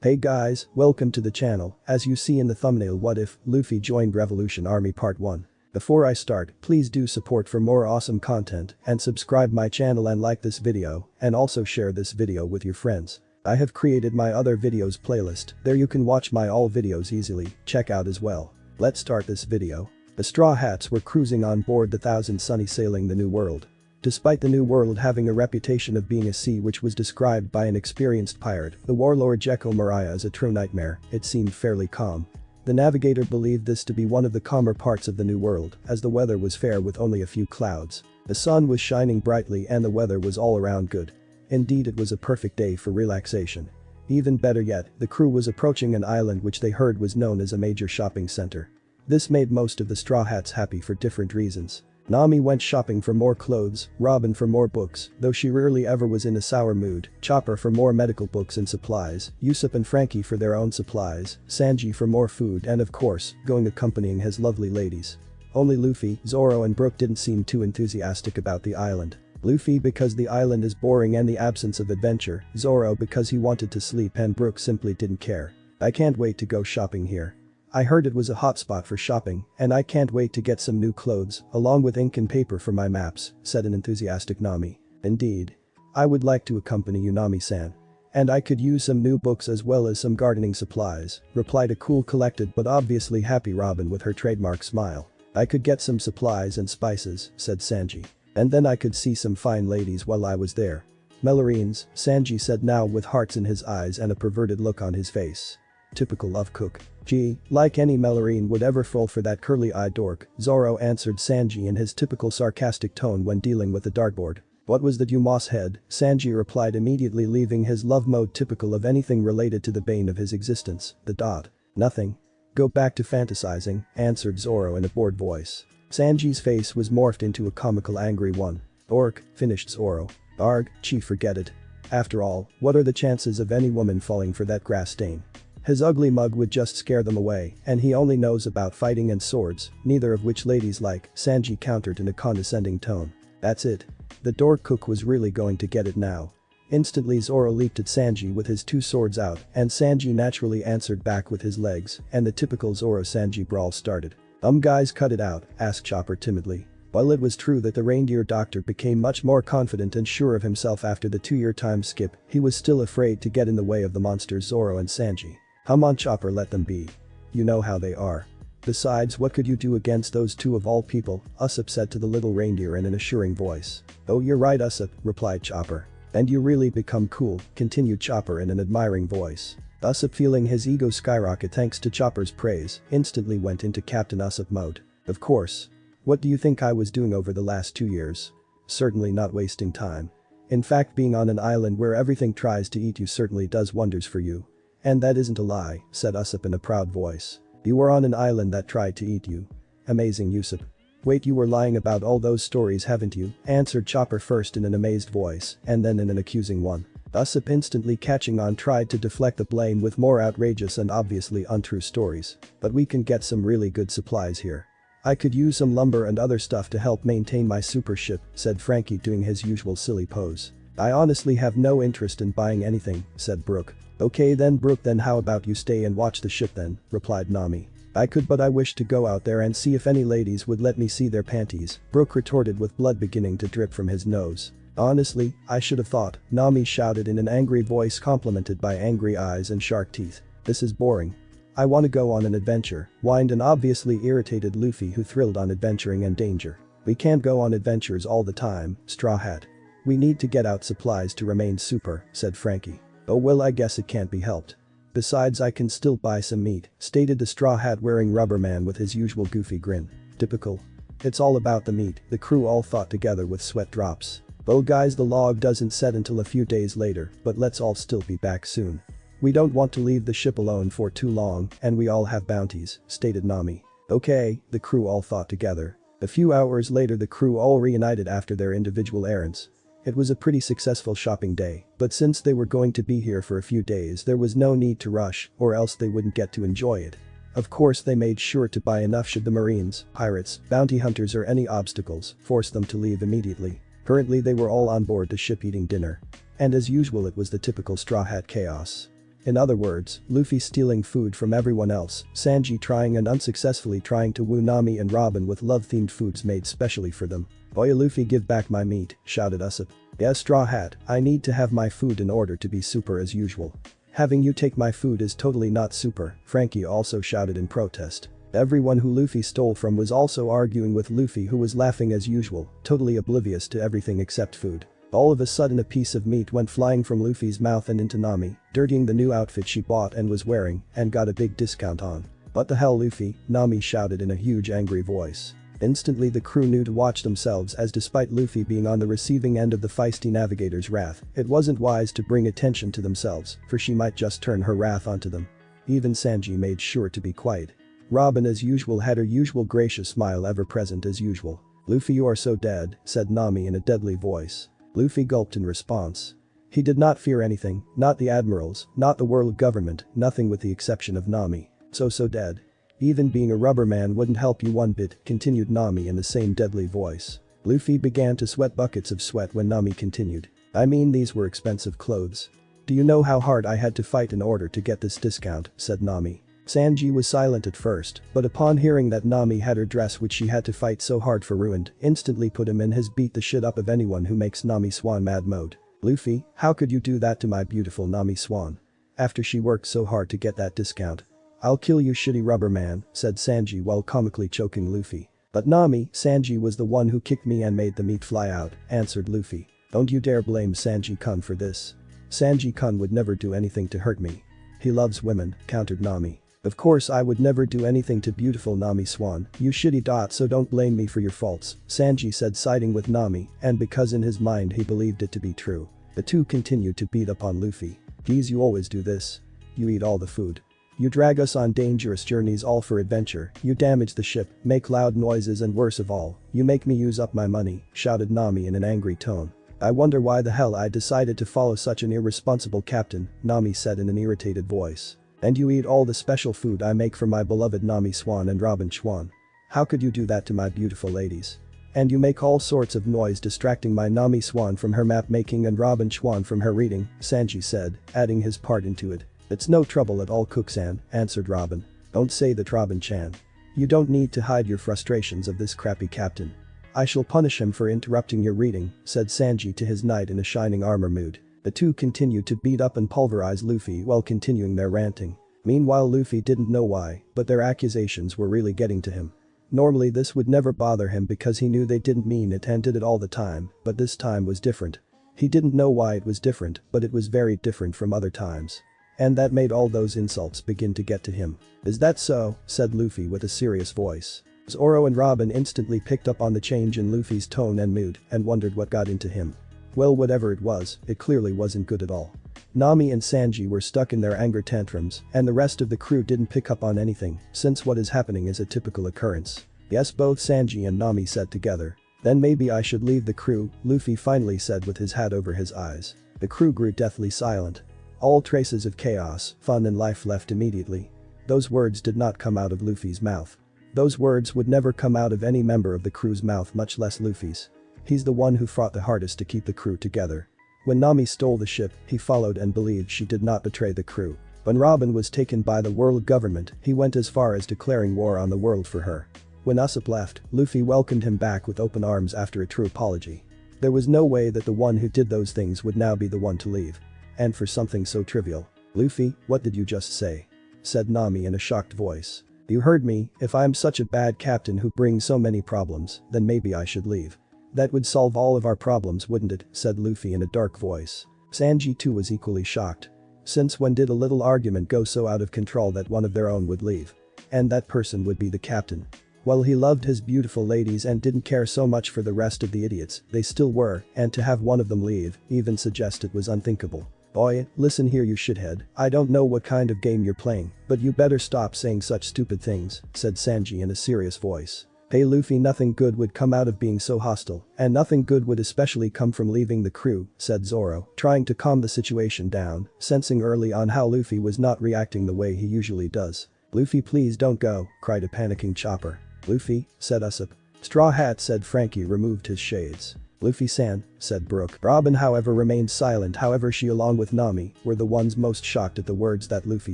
Hey guys, welcome to the channel. As you see in the thumbnail, what if Luffy joined Revolution Army Part 1. Before I start, please do support for more awesome content and subscribe my channel and like this video and also share this video with your friends. I have created my other videos playlist, there you can watch my all videos easily, check out as well. Let's start this video. The Straw Hats were cruising on board the Thousand Sunny sailing the New World. Despite the New World having a reputation of being a sea which was described by an experienced pirate, the warlord Jekyll Mariah as a true nightmare, it seemed fairly calm. The navigator believed this to be one of the calmer parts of the New World, as the weather was fair with only a few clouds. The sun was shining brightly and the weather was all around good. Indeed, it was a perfect day for relaxation. Even better yet, the crew was approaching an island which they heard was known as a major shopping center. This made most of the Straw Hats happy for different reasons. Nami went shopping for more clothes, Robin for more books, though she rarely ever was in a sour mood, Chopper for more medical books and supplies, Usopp and Frankie for their own supplies, Sanji for more food and of course, going accompanying his lovely ladies. Only Luffy, Zoro and Brook didn't seem too enthusiastic about the island. Luffy because the island is boring and the absence of adventure, Zoro because he wanted to sleep and Brook simply didn't care. I can't wait to go shopping here. I heard it was a hotspot for shopping, and I can't wait to get some new clothes, along with ink and paper for my maps, said an enthusiastic Nami. Indeed. I would like to accompany you, Nami-san. And I could use some new books as well as some gardening supplies, replied a cool, collected but obviously happy Robin with her trademark smile. I could get some supplies and spices, said Sanji. And then I could see some fine ladies while I was there. Melorines, Sanji said now with hearts in his eyes and a perverted look on his face. Typical love cook. Gee, like any Melorine would ever fall for that curly-eyed dork, Zoro answered Sanji in his typical sarcastic tone when dealing with the dartboard. What was that, you moss head? Sanji replied, immediately leaving his love mode typical of anything related to the bane of his existence, the dot. Nothing. Go back to fantasizing, answered Zoro in a bored voice. Sanji's face was morphed into a comical angry one. Orc, finished Zoro. Arg, chief, forget it. After all, what are the chances of any woman falling for that grass stain? His ugly mug would just scare them away, and he only knows about fighting and swords, neither of which ladies like, Sanji countered in a condescending tone. That's it. The dork cook was really going to get it now. Instantly Zoro leaped at Sanji with his two swords out, and Sanji naturally answered back with his legs, and the typical Zoro-Sanji brawl started. Guys, cut it out, asked Chopper timidly. While it was true that the reindeer doctor became much more confident and sure of himself after the 2-year time skip, he was still afraid to get in the way of the monsters Zoro and Sanji. Come on, Chopper, let them be. You know how they are. Besides, what could you do against those two of all people, Usopp said to the little reindeer in an assuring voice. Oh, you're right, Usopp, replied Chopper. And you really become cool, continued Chopper in an admiring voice. Usopp, feeling his ego skyrocket thanks to Chopper's praise, instantly went into Captain Usopp mode. Of course. What do you think I was doing over the last 2 years? Certainly not wasting time. In fact, being on an island where everything tries to eat you certainly does wonders for you. And that isn't a lie, said Usopp in a proud voice. You were on an island that tried to eat you. Amazing, Usopp. Wait, you were lying about all those stories, haven't you? Answered Chopper first in an amazed voice, and then in an accusing one. Usopp, instantly catching on, tried to deflect the blame with more outrageous and obviously untrue stories. But we can get some really good supplies here. I could use some lumber and other stuff to help maintain my super ship, said Frankie doing his usual silly pose. I honestly have no interest in buying anything, said Brook. Okay then, Brook, then how about you stay and watch the ship then, replied Nami. I could, but I wish to go out there and see if any ladies would let me see their panties, Brook retorted with blood beginning to drip from his nose. Honestly, I should have thought, Nami shouted in an angry voice complemented by angry eyes and shark teeth. This is boring. I want to go on an adventure, whined an obviously irritated Luffy who thrilled on adventuring and danger. We can't go on adventures all the time, Straw Hat. We need to get out supplies to remain super, said Frankie. Oh well, I guess it can't be helped. Besides, I can still buy some meat, stated the Straw Hat wearing rubber man with his usual goofy grin. Typical. It's all about the meat, the crew all thought together with sweat drops. Well guys, the log doesn't set until a few days later, but let's all still be back soon. We don't want to leave the ship alone for too long, and we all have bounties, stated Nami. Okay, the crew all thought together. A few hours later the crew all reunited after their individual errands. It was a pretty successful shopping day, but since they were going to be here for a few days there was no need to rush, or else they wouldn't get to enjoy it. Of course they made sure to buy enough should the marines, pirates, bounty hunters or any obstacles force them to leave immediately. Currently they were all on board the ship eating dinner. And as usual it was the typical Straw Hat chaos. In other words, Luffy stealing food from everyone else, Sanji trying and unsuccessfully trying to woo Nami and Robin with love-themed foods made specially for them. "Boy Luffy, give back my meat," shouted Usopp. "Yes, Straw Hat, I need to have my food in order to be super as usual." "Having you take my food is totally not super," Frankie also shouted in protest. Everyone who Luffy stole from was also arguing with Luffy, who was laughing as usual, totally oblivious to everything except food. All of a sudden a piece of meat went flying from Luffy's mouth and into Nami, dirtying the new outfit she bought and was wearing and got a big discount on. "What the hell, Luffy?" Nami shouted in a huge angry voice. Instantly the crew knew to watch themselves, as despite Luffy being on the receiving end of the feisty navigator's wrath, it wasn't wise to bring attention to themselves, for she might just turn her wrath onto them. Even Sanji made sure to be quiet. Robin as usual had her usual gracious smile ever present as usual. "Luffy, you are so dead," said Nami in a deadly voice. Luffy gulped in response. He did not fear anything, not the admirals, not the world government, nothing with the exception of Nami. So dead. "Even being a rubber man wouldn't help you one bit," continued Nami in the same deadly voice. Luffy began to sweat buckets of sweat when Nami continued. "I mean, these were expensive clothes. Do you know how hard I had to fight in order to get this discount?" said Nami. Sanji was silent at first, but upon hearing that Nami had her dress which she had to fight so hard for ruined, instantly put him in his beat the shit up of anyone who makes Nami Swan mad mode. "Luffy, how could you do that to my beautiful Nami Swan? After she worked so hard to get that discount. I'll kill you, shitty rubber man," said Sanji while comically choking Luffy. "But Nami, Sanji was the one who kicked me and made the meat fly out," answered Luffy. "Don't you dare blame Sanji-kun for this. Sanji-kun would never do anything to hurt me. He loves women," countered Nami. "Of course I would never do anything to beautiful Nami Swan, you shitty dot, so don't blame me for your faults," Sanji said, siding with Nami, and because in his mind he believed it to be true. The two continued to beat up on Luffy. "Geez, you always do this. You eat all the food. You drag us on dangerous journeys all for adventure, you damage the ship, make loud noises, and worst of all, you make me use up my money," shouted Nami in an angry tone. "I wonder why the hell I decided to follow such an irresponsible captain," Nami said in an irritated voice. "And you eat all the special food I make for my beloved Nami Swan and Robin Swan. How could you do that to my beautiful ladies? And you make all sorts of noise distracting my Nami Swan from her map making and Robin Swan from her reading," Sanji said, adding his part into it. "It's no trouble at all, Cook-san," answered Robin. "Don't say that, Robin-chan. You don't need to hide your frustrations of this crappy captain. I shall punish him for interrupting your reading," said Sanji to his knight in a shining armor mood. The two continued to beat up and pulverize Luffy while continuing their ranting. Meanwhile Luffy didn't know why, but their accusations were really getting to him. Normally this would never bother him because he knew they didn't mean it and did it all the time, but this time was different. He didn't know why it was different, but it was very different from other times. And that made all those insults begin to get to him. "Is that so?" said Luffy with a serious voice. Zoro and Robin instantly picked up on the change in Luffy's tone and mood and wondered what got into him. Well, whatever it was, it clearly wasn't good at all. Nami and Sanji were stuck in their anger tantrums, and the rest of the crew didn't pick up on anything, since what is happening is a typical occurrence. Yes, both Sanji and Nami said together. "Then maybe I should leave the crew," Luffy finally said with his hat over his eyes. The crew grew deathly silent. All traces of chaos, fun and life left immediately. Those words did not come out of Luffy's mouth. Those words would never come out of any member of the crew's mouth, much less Luffy's. He's the one who fought the hardest to keep the crew together. When Nami stole the ship, he followed and believed she did not betray the crew. When Robin was taken by the world government, he went as far as declaring war on the world for her. When Usopp left, Luffy welcomed him back with open arms after a true apology. There was no way that the one who did those things would now be the one to leave. And for something so trivial. "Luffy, what did you just say?" said Nami in a shocked voice. "You heard me, if I'm such a bad captain who brings so many problems, then maybe I should leave." "That would solve all of our problems, wouldn't it?" said Luffy in a dark voice. Sanji too was equally shocked. Since when did a little argument go so out of control that one of their own would leave? And that person would be the captain. While he loved his beautiful ladies and didn't care so much for the rest of the idiots, they still were, and to have one of them leave, even suggested, was unthinkable. "Boy, listen here, you shithead, I don't know what kind of game you're playing, but you better stop saying such stupid things," said Sanji in a serious voice. "Hey Luffy, nothing good would come out of being so hostile, and nothing good would especially come from leaving the crew," said Zoro, trying to calm the situation down, sensing early on how Luffy was not reacting the way he usually does. "Luffy, please don't go," cried a panicking Chopper. "Luffy," said Usopp. "Straw Hat," said Frankie, removed his shades. Luffy-san, said Brook. Robin however remained silent. However, she along with Nami were the ones most shocked at the words that Luffy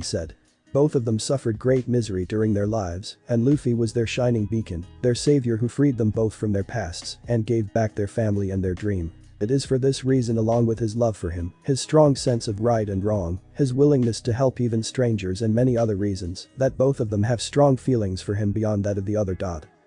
said. Both of them suffered great misery during their lives, and Luffy was their shining beacon, their savior who freed them both from their pasts and gave back their family and their dream. It is for this reason, along with his love for him, his strong sense of right and wrong, his willingness to help even strangers and many other reasons, that both of them have strong feelings for him beyond that of the other.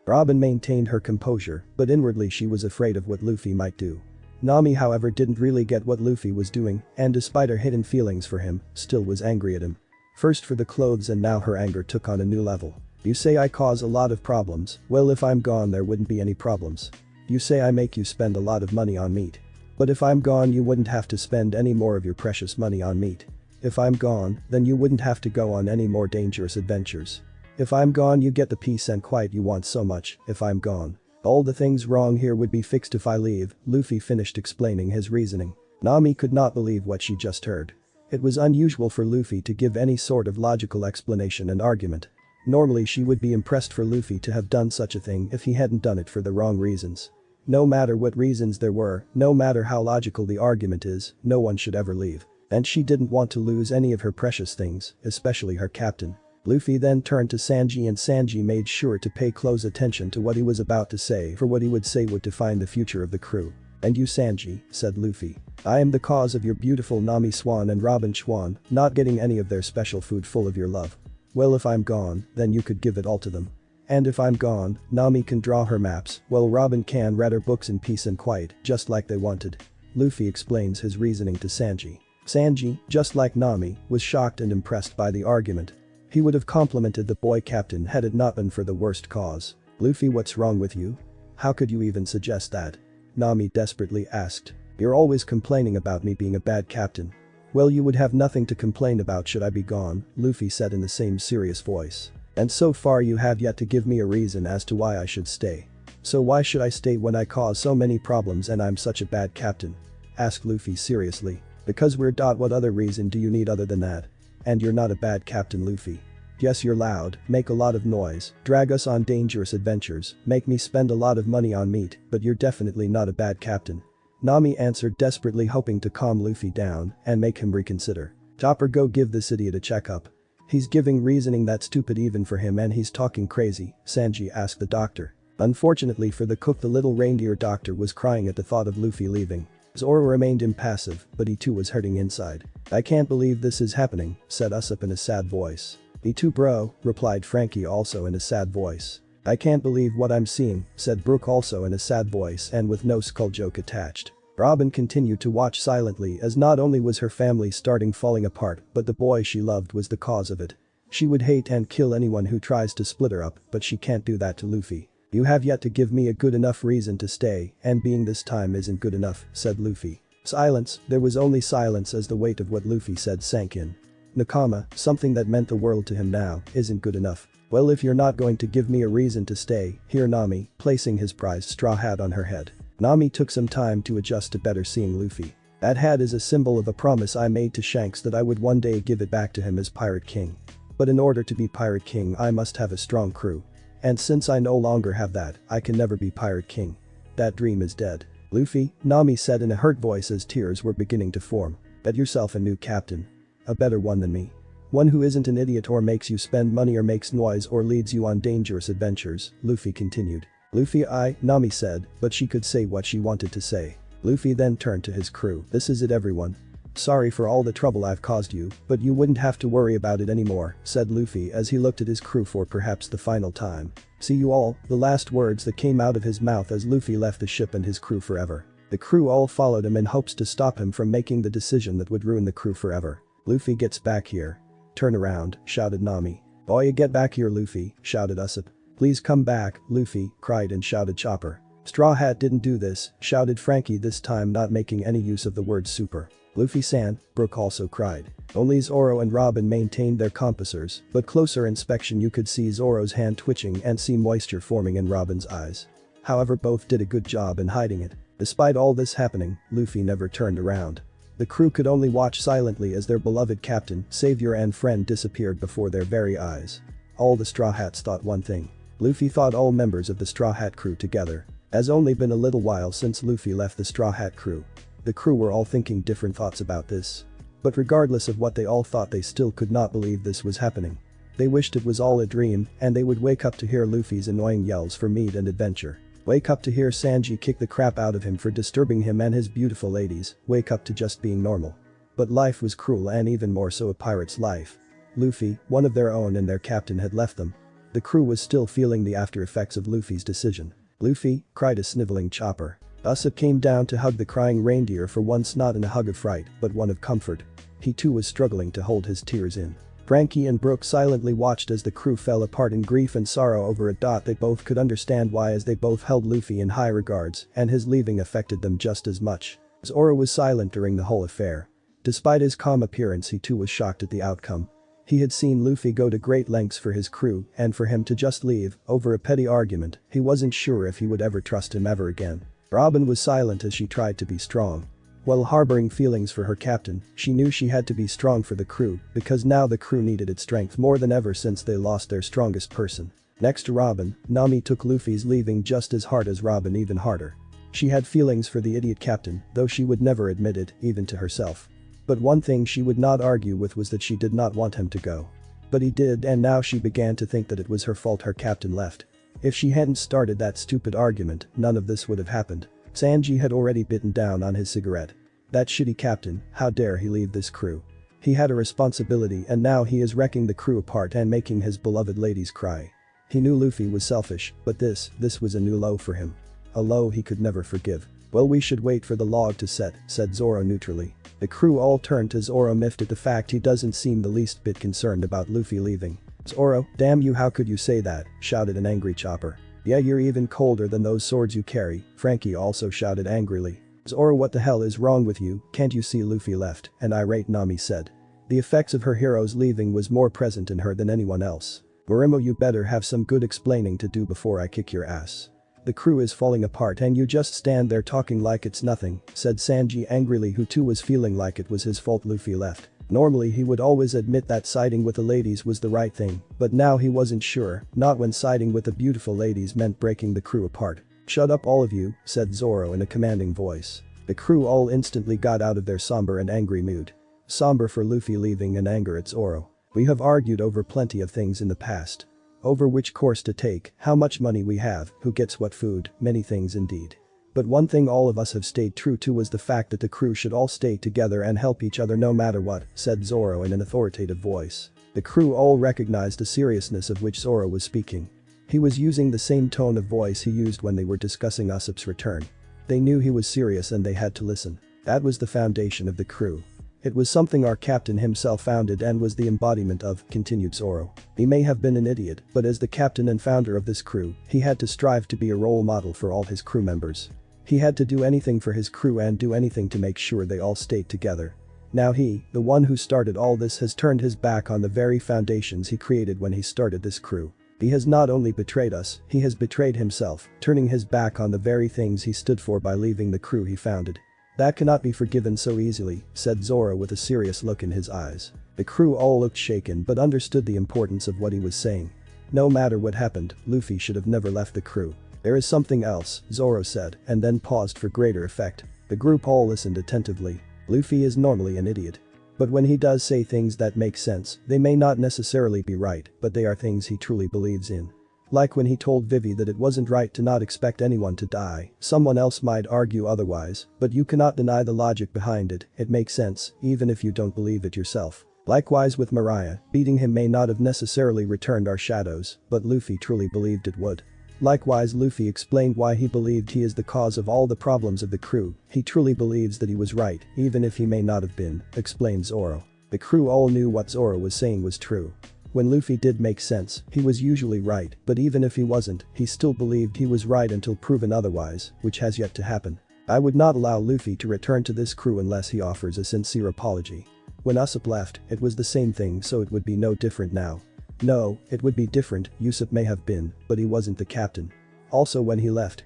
Robin maintained her composure, but inwardly she was afraid of what Luffy might do. Nami however didn't really get what Luffy was doing, and despite her hidden feelings for him, still was angry at him. First for the clothes, and now her anger took on a new level. You say I cause a lot of problems. Well, if I'm gone there wouldn't be any problems. You say I make you spend a lot of money on meat. But if I'm gone you wouldn't have to spend any more of your precious money on meat. If I'm gone, then you wouldn't have to go on any more dangerous adventures. If I'm gone you get the peace and quiet you want so much. If I'm gone, all the things wrong here would be fixed if I leave. Luffy finished explaining his reasoning. Nami could not believe what she just heard. It was unusual for Luffy to give any sort of logical explanation and argument. Normally she would be impressed for Luffy to have done such a thing if he hadn't done it for the wrong reasons. No matter what reasons there were, no matter how logical the argument is, no one should ever leave. And she didn't want to lose any of her precious things, especially her captain. Luffy then turned to Sanji, and Sanji made sure to pay close attention to what he was about to say, for what he would say would define the future of the crew. And you Sanji, said Luffy. I am the cause of your beautiful Nami Swan and Robin Swan not getting any of their special food full of your love. Well, if I'm gone, then you could give it all to them. And if I'm gone, Nami can draw her maps, while Robin can read her books in peace and quiet, just like they wanted. Luffy explains his reasoning to Sanji. Sanji, just like Nami, was shocked and impressed by the argument. He would have complimented the boy captain had it not been for the worst cause. Luffy, what's wrong with you? How could you even suggest that? Nami desperately asked. You're always complaining about me being a bad captain. Well, you would have nothing to complain about should I be gone, Luffy said in the same serious voice. And so far you have yet to give me a reason as to why I should stay. So why should I stay when I cause so many problems and I'm such a bad captain? Asked Luffy seriously. Because we're. What other reason do you need other than that? And you're not a bad captain, Luffy. Yes, you're loud, make a lot of noise, drag us on dangerous adventures, make me spend a lot of money on meat, but you're definitely not a bad captain. Nami answered, desperately hoping to calm Luffy down and make him reconsider. Chopper, go give this idiot a checkup. He's giving reasoning that's stupid even for him and he's talking crazy, Sanji asked the doctor. Unfortunately for the cook, the little reindeer doctor was crying at the thought of Luffy leaving. Zoro remained impassive, but he too was hurting inside. I can't believe this is happening, said Usopp in a sad voice. Me too bro, replied Frankie also in a sad voice. I can't believe what I'm seeing, said Brook also in a sad voice and with no skull joke attached. Robin continued to watch silently as not only was her family starting falling apart, but the boy she loved was the cause of it. She would hate and kill anyone who tries to split her up, but she can't do that to Luffy. You have yet to give me a good enough reason to stay, and being this time isn't good enough, said Luffy. Silence, there was only silence as the weight of what Luffy said sank in. Nakama, something that meant the world to him now, isn't good enough. Well, if you're not going to give me a reason to stay, here Nami, placing his prized straw hat on her head. Nami took some time to adjust to better seeing Luffy. That hat is a symbol of a promise I made to Shanks that I would one day give it back to him as Pirate King. But in order to be Pirate King I must have a strong crew. And since I no longer have that, I can never be Pirate King. That dream is dead. Luffy, Nami said in a hurt voice as tears were beginning to form. Bet yourself a new captain. A better one than me. One who isn't an idiot or makes you spend money or makes noise or leads you on dangerous adventures, Luffy continued. Luffy, Nami said, but she could say what she wanted to say. Luffy then turned to his crew. This is it everyone. Sorry for all the trouble I've caused you, but you wouldn't have to worry about it anymore, said Luffy as he looked at his crew for perhaps the final time. See you all, the last words that came out of his mouth as Luffy left the ship and his crew forever. The crew all followed him in hopes to stop him from making the decision that would ruin the crew forever. Luffy gets back here. Turn around, shouted Nami. Boy, get back here, Luffy, shouted Usopp. Please come back, Luffy, cried and shouted Chopper. Straw Hat didn't do this, shouted Frankie, this time not making any use of the word super. Luffy-san, Brook also cried. Only Zoro and Robin maintained their compassers, but closer inspection you could see Zoro's hand twitching and see moisture forming in Robin's eyes. However, both did a good job in hiding it. Despite all this happening, Luffy never turned around. The crew could only watch silently as their beloved captain, savior and friend disappeared before their very eyes. All the Straw Hats thought one thing. Luffy thought all members of the Straw Hat crew together. Has only been a little while since Luffy left the Straw Hat crew. The crew were all thinking different thoughts about this. But regardless of what they all thought, they still could not believe this was happening. They wished it was all a dream, and they would wake up to hear Luffy's annoying yells for meat and adventure. Wake up to hear Sanji kick the crap out of him for disturbing him and his beautiful ladies. Wake up to just being normal. But life was cruel, and even more so a pirate's life. Luffy, one of their own, and their captain had left them. The crew was still feeling the after effects of Luffy's decision. "Luffy," cried a sniveling Chopper. Usopp came down to hug the crying reindeer, for once not in a hug of fright, but one of comfort. He too was struggling to hold his tears in. Frankie and Brooke silently watched as the crew fell apart in grief and sorrow over it. They both could understand why, as they both held Luffy in high regards, and his leaving affected them just as much. Zoro was silent during the whole affair. Despite his calm appearance, he too was shocked at the outcome. He had seen Luffy go to great lengths for his crew, and for him to just leave over a petty argument, he wasn't sure if he would ever trust him ever again. Robin was silent as she tried to be strong. While harboring feelings for her captain, she knew she had to be strong for the crew, because now the crew needed its strength more than ever since they lost their strongest person. Next to Robin, Nami took Luffy's leaving just as hard as Robin, even harder. She had feelings for the idiot captain, though she would never admit it, even to herself. But one thing she would not argue with was that she did not want him to go. But he did, and now she began to think that it was her fault her captain left. If she hadn't started that stupid argument, none of this would have happened. Sanji had already bitten down on his cigarette. That shitty captain, how dare he leave this crew? He had a responsibility, and now he is wrecking the crew apart and making his beloved ladies cry. He knew Luffy was selfish, but this was a new low for him. A low he could never forgive. "Well, we should wait for the log to set," said Zoro neutrally. The crew all turned to Zoro, miffed at the fact he doesn't seem the least bit concerned about Luffy leaving. "Zoro, damn you, how could you say that?" shouted an angry Chopper. "Yeah, you're even colder than those swords you carry," Frankie also shouted angrily. "Zoro, what the hell is wrong with you, can't you see Luffy left?" an irate Nami said. The effects of her hero's leaving was more present in her than anyone else. "Morimo, you better have some good explaining to do before I kick your ass. The crew is falling apart and you just stand there talking like it's nothing," said Sanji angrily, who too was feeling like it was his fault Luffy left. Normally he would always admit that siding with the ladies was the right thing, but now he wasn't sure, not when siding with the beautiful ladies meant breaking the crew apart. "Shut up all of you," said Zoro in a commanding voice. The crew all instantly got out of their somber and angry mood. Somber for Luffy leaving and anger at Zoro. "We have argued over plenty of things in the past. Over which course to take, how much money we have, who gets what food, many things indeed. But one thing all of us have stayed true to was the fact that the crew should all stay together and help each other no matter what," said Zoro in an authoritative voice. The crew all recognized the seriousness of which Zoro was speaking. He was using the same tone of voice he used when they were discussing Usopp's return. They knew he was serious and they had to listen. That was the foundation of the crew. "It was something our captain himself founded and was the embodiment of," continued Zoro. "He may have been an idiot, but as the captain and founder of this crew, he had to strive to be a role model for all his crew members. He had to do anything for his crew and do anything to make sure they all stayed together. Now he, the one who started all this, has turned his back on the very foundations he created when he started this crew. He has not only betrayed us, he has betrayed himself, turning his back on the very things he stood for by leaving the crew he founded. That cannot be forgiven so easily," said Zoro with a serious look in his eyes. The crew all looked shaken but understood the importance of what he was saying. No matter what happened, Luffy should have never left the crew. "There is something else," Zoro said, and then paused for greater effect. The group all listened attentively. Luffy is normally an idiot. But when he does say things that make sense, they may not necessarily be right, but they are things he truly believes in. Like when he told Vivi that it wasn't right to not expect anyone to die. Someone else might argue otherwise, but you cannot deny the logic behind it. It makes sense, even if you don't believe it yourself. Likewise with Mariah, beating him may not have necessarily returned our shadows, but Luffy truly believed it would. Likewise, Luffy explained why he believed he is the cause of all the problems of the crew. He truly believes that he was right, even if he may not have been, explained Zoro. The crew all knew what Zoro was saying was true. When Luffy did make sense, he was usually right, but even if he wasn't, he still believed he was right until proven otherwise, which has yet to happen. "I would not allow Luffy to return to this crew unless he offers a sincere apology. When Usopp left, it was the same thing, so it would be no different now. No, it would be different, Usopp may have been, but he wasn't the captain. Also when he left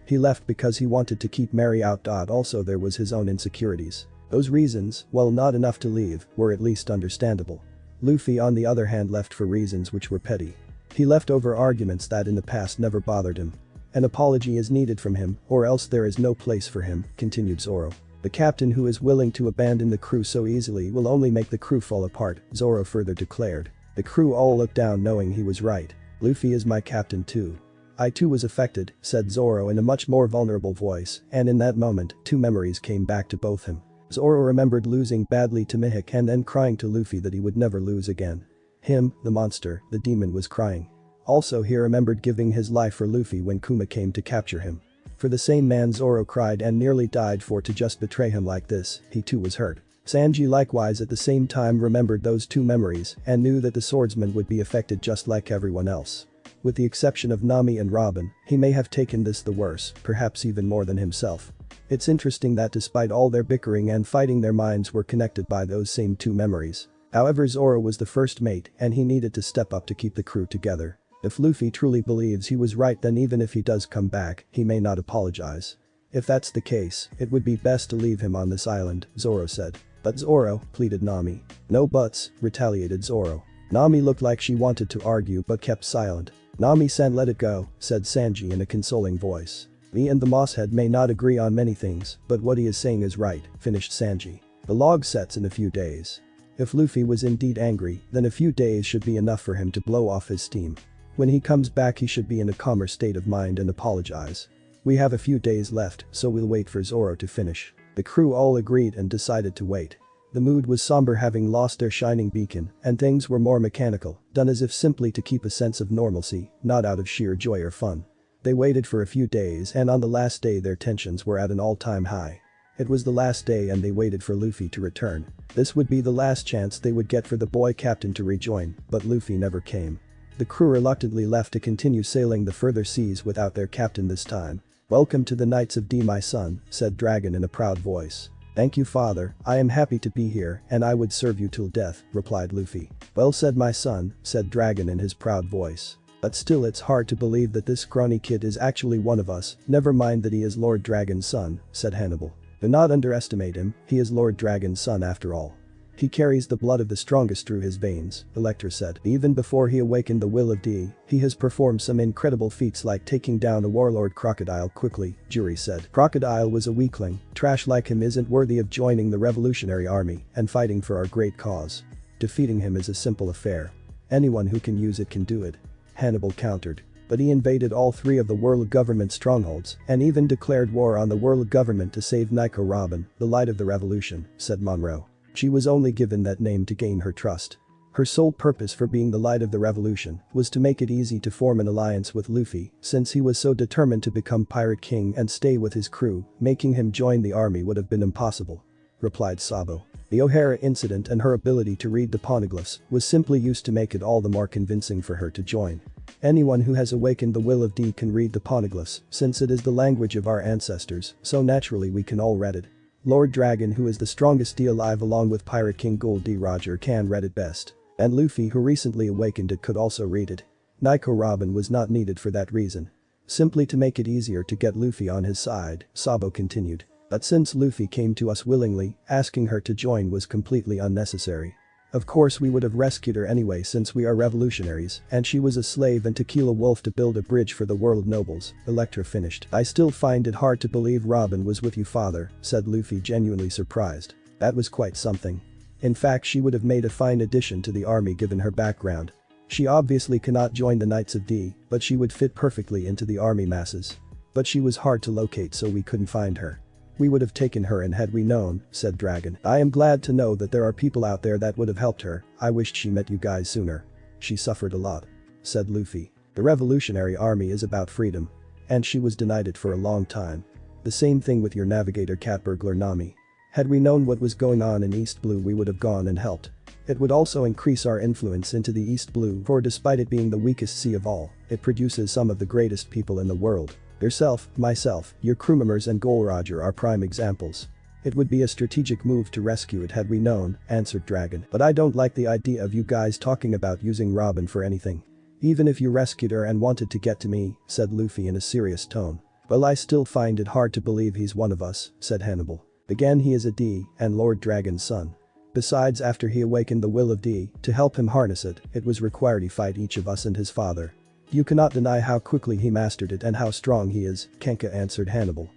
because he wanted to keep Mary out. Also there was his own insecurities. Those reasons, while not enough to leave, were at least understandable. Luffy on the other hand left for reasons which were petty. He left over arguments that in the past never bothered him. An apology is needed from him, or else there is no place for him, continued Zoro. The captain who is willing to abandon the crew so easily will only make the crew fall apart, Zoro further declared. The crew all looked down knowing he was right. Luffy is my captain too. I too was affected, said Zoro in a much more vulnerable voice, and in that moment, two memories came back to both him. Zoro remembered losing badly to Mihawk and then crying to Luffy that he would never lose again. Him, the monster, the demon was crying. Also he remembered giving his life for Luffy when Kuma came to capture him. For the same man Zoro cried and nearly died for to just betray him like this, he too was hurt. Sanji likewise at the same time remembered those two memories and knew that the swordsman would be affected just like everyone else. With the exception of Nami and Robin, he may have taken this the worse, perhaps even more than himself. It's interesting that despite all their bickering and fighting their minds were connected by those same two memories. However, Zoro was the first mate and he needed to step up to keep the crew together. If Luffy truly believes he was right, then even if he does come back, he may not apologize. If that's the case, it would be best to leave him on this island, Zoro said. But Zoro, pleaded Nami. No buts, retaliated Zoro. Nami looked like she wanted to argue but kept silent. Nami-san, let it go, said Sanji in a consoling voice. Me and the Mosshead may not agree on many things, but what he is saying is right, finished Sanji. The log sets in a few days. If Luffy was indeed angry, then a few days should be enough for him to blow off his steam. When he comes back he should be in a calmer state of mind and apologize. We have a few days left, so we'll wait for Zoro to finish. The crew all agreed and decided to wait. The mood was somber, having lost their shining beacon, and things were more mechanical, done as if simply to keep a sense of normalcy, not out of sheer joy or fun. They waited for a few days and on the last day their tensions were at an all-time high. It was the last day and they waited for Luffy to return. This would be the last chance they would get for the boy captain to rejoin, but Luffy never came. The crew reluctantly left to continue sailing the further seas without their captain this time. Welcome to the Knights of D, my son, said Dragon in a proud voice. Thank you, father, I am happy to be here and I would serve you till death, replied Luffy. Well said, my son, said Dragon in his proud voice. But still it's hard to believe that this scrawny kid is actually one of us, never mind that he is Lord Dragon's son, said Hannibal. Do not underestimate him, he is Lord Dragon's son after all. He carries the blood of the strongest through his veins, Electra said. Even before he awakened the will of D, he has performed some incredible feats like taking down a warlord Crocodile quickly, Juri said. Crocodile was a weakling, trash like him isn't worthy of joining the revolutionary army and fighting for our great cause. Defeating him is a simple affair. Anyone who can use it can do it. Hannibal countered. But he invaded all three of the world government strongholds and even declared war on the world government to save LuffyxRobin, the light of the revolution, said Monroe. She was only given that name to gain her trust. Her sole purpose for being the light of the revolution was to make it easy to form an alliance with Luffy, since he was so determined to become Pirate King and stay with his crew, making him join the army would have been impossible, replied Sabo. The O'Hara incident and her ability to read the poneglyphs was simply used to make it all the more convincing for her to join. Anyone who has awakened the will of D can read the poneglyphs, since it is the language of our ancestors, so naturally we can all read it. Lord Dragon, who is the strongest D alive along with Pirate King Gold D Roger, can read it best. And Luffy, who recently awakened it, could also read it. LuffyxRobin was not needed for that reason. Simply to make it easier to get Luffy on his side, Sabo continued. But since Luffy came to us willingly, asking her to join was completely unnecessary. Of course we would have rescued her anyway since we are revolutionaries and she was a slave and Tequila Wolf to build a bridge for the world nobles, Electra finished. I still find it hard to believe Robin was with you, father, said Luffy, genuinely surprised. That was quite something. In fact, she would have made a fine addition to the army given her background. She obviously cannot join the Knights of D, but she would fit perfectly into the army masses. But she was hard to locate so we couldn't find her. We would have taken her in had we known, said Dragon. I am glad to know that there are people out there that would have helped her. I wished she met you guys sooner. She suffered a lot, said Luffy. The revolutionary army is about freedom. And she was denied it for a long time. The same thing with your navigator cat burglar Nami. Had we known what was going on in East Blue we would have gone and helped. It would also increase our influence into the East Blue, for despite it being the weakest sea of all, it produces some of the greatest people in the world. Yourself, myself, your crew members and Gold Roger are prime examples. It would be a strategic move to rescue it had we known, answered Dragon. But I don't like the idea of you guys talking about using Robin for anything. Even if you rescued her and wanted to get to me, said Luffy in a serious tone. Well, I still find it hard to believe he's one of us, said Hannibal. Again, he is a D and Lord Dragon's son. Besides, after he awakened the will of D, to help him harness it, it was required he fight each of us and his father. You cannot deny how quickly he mastered it and how strong he is, Kenka answered Hannibal.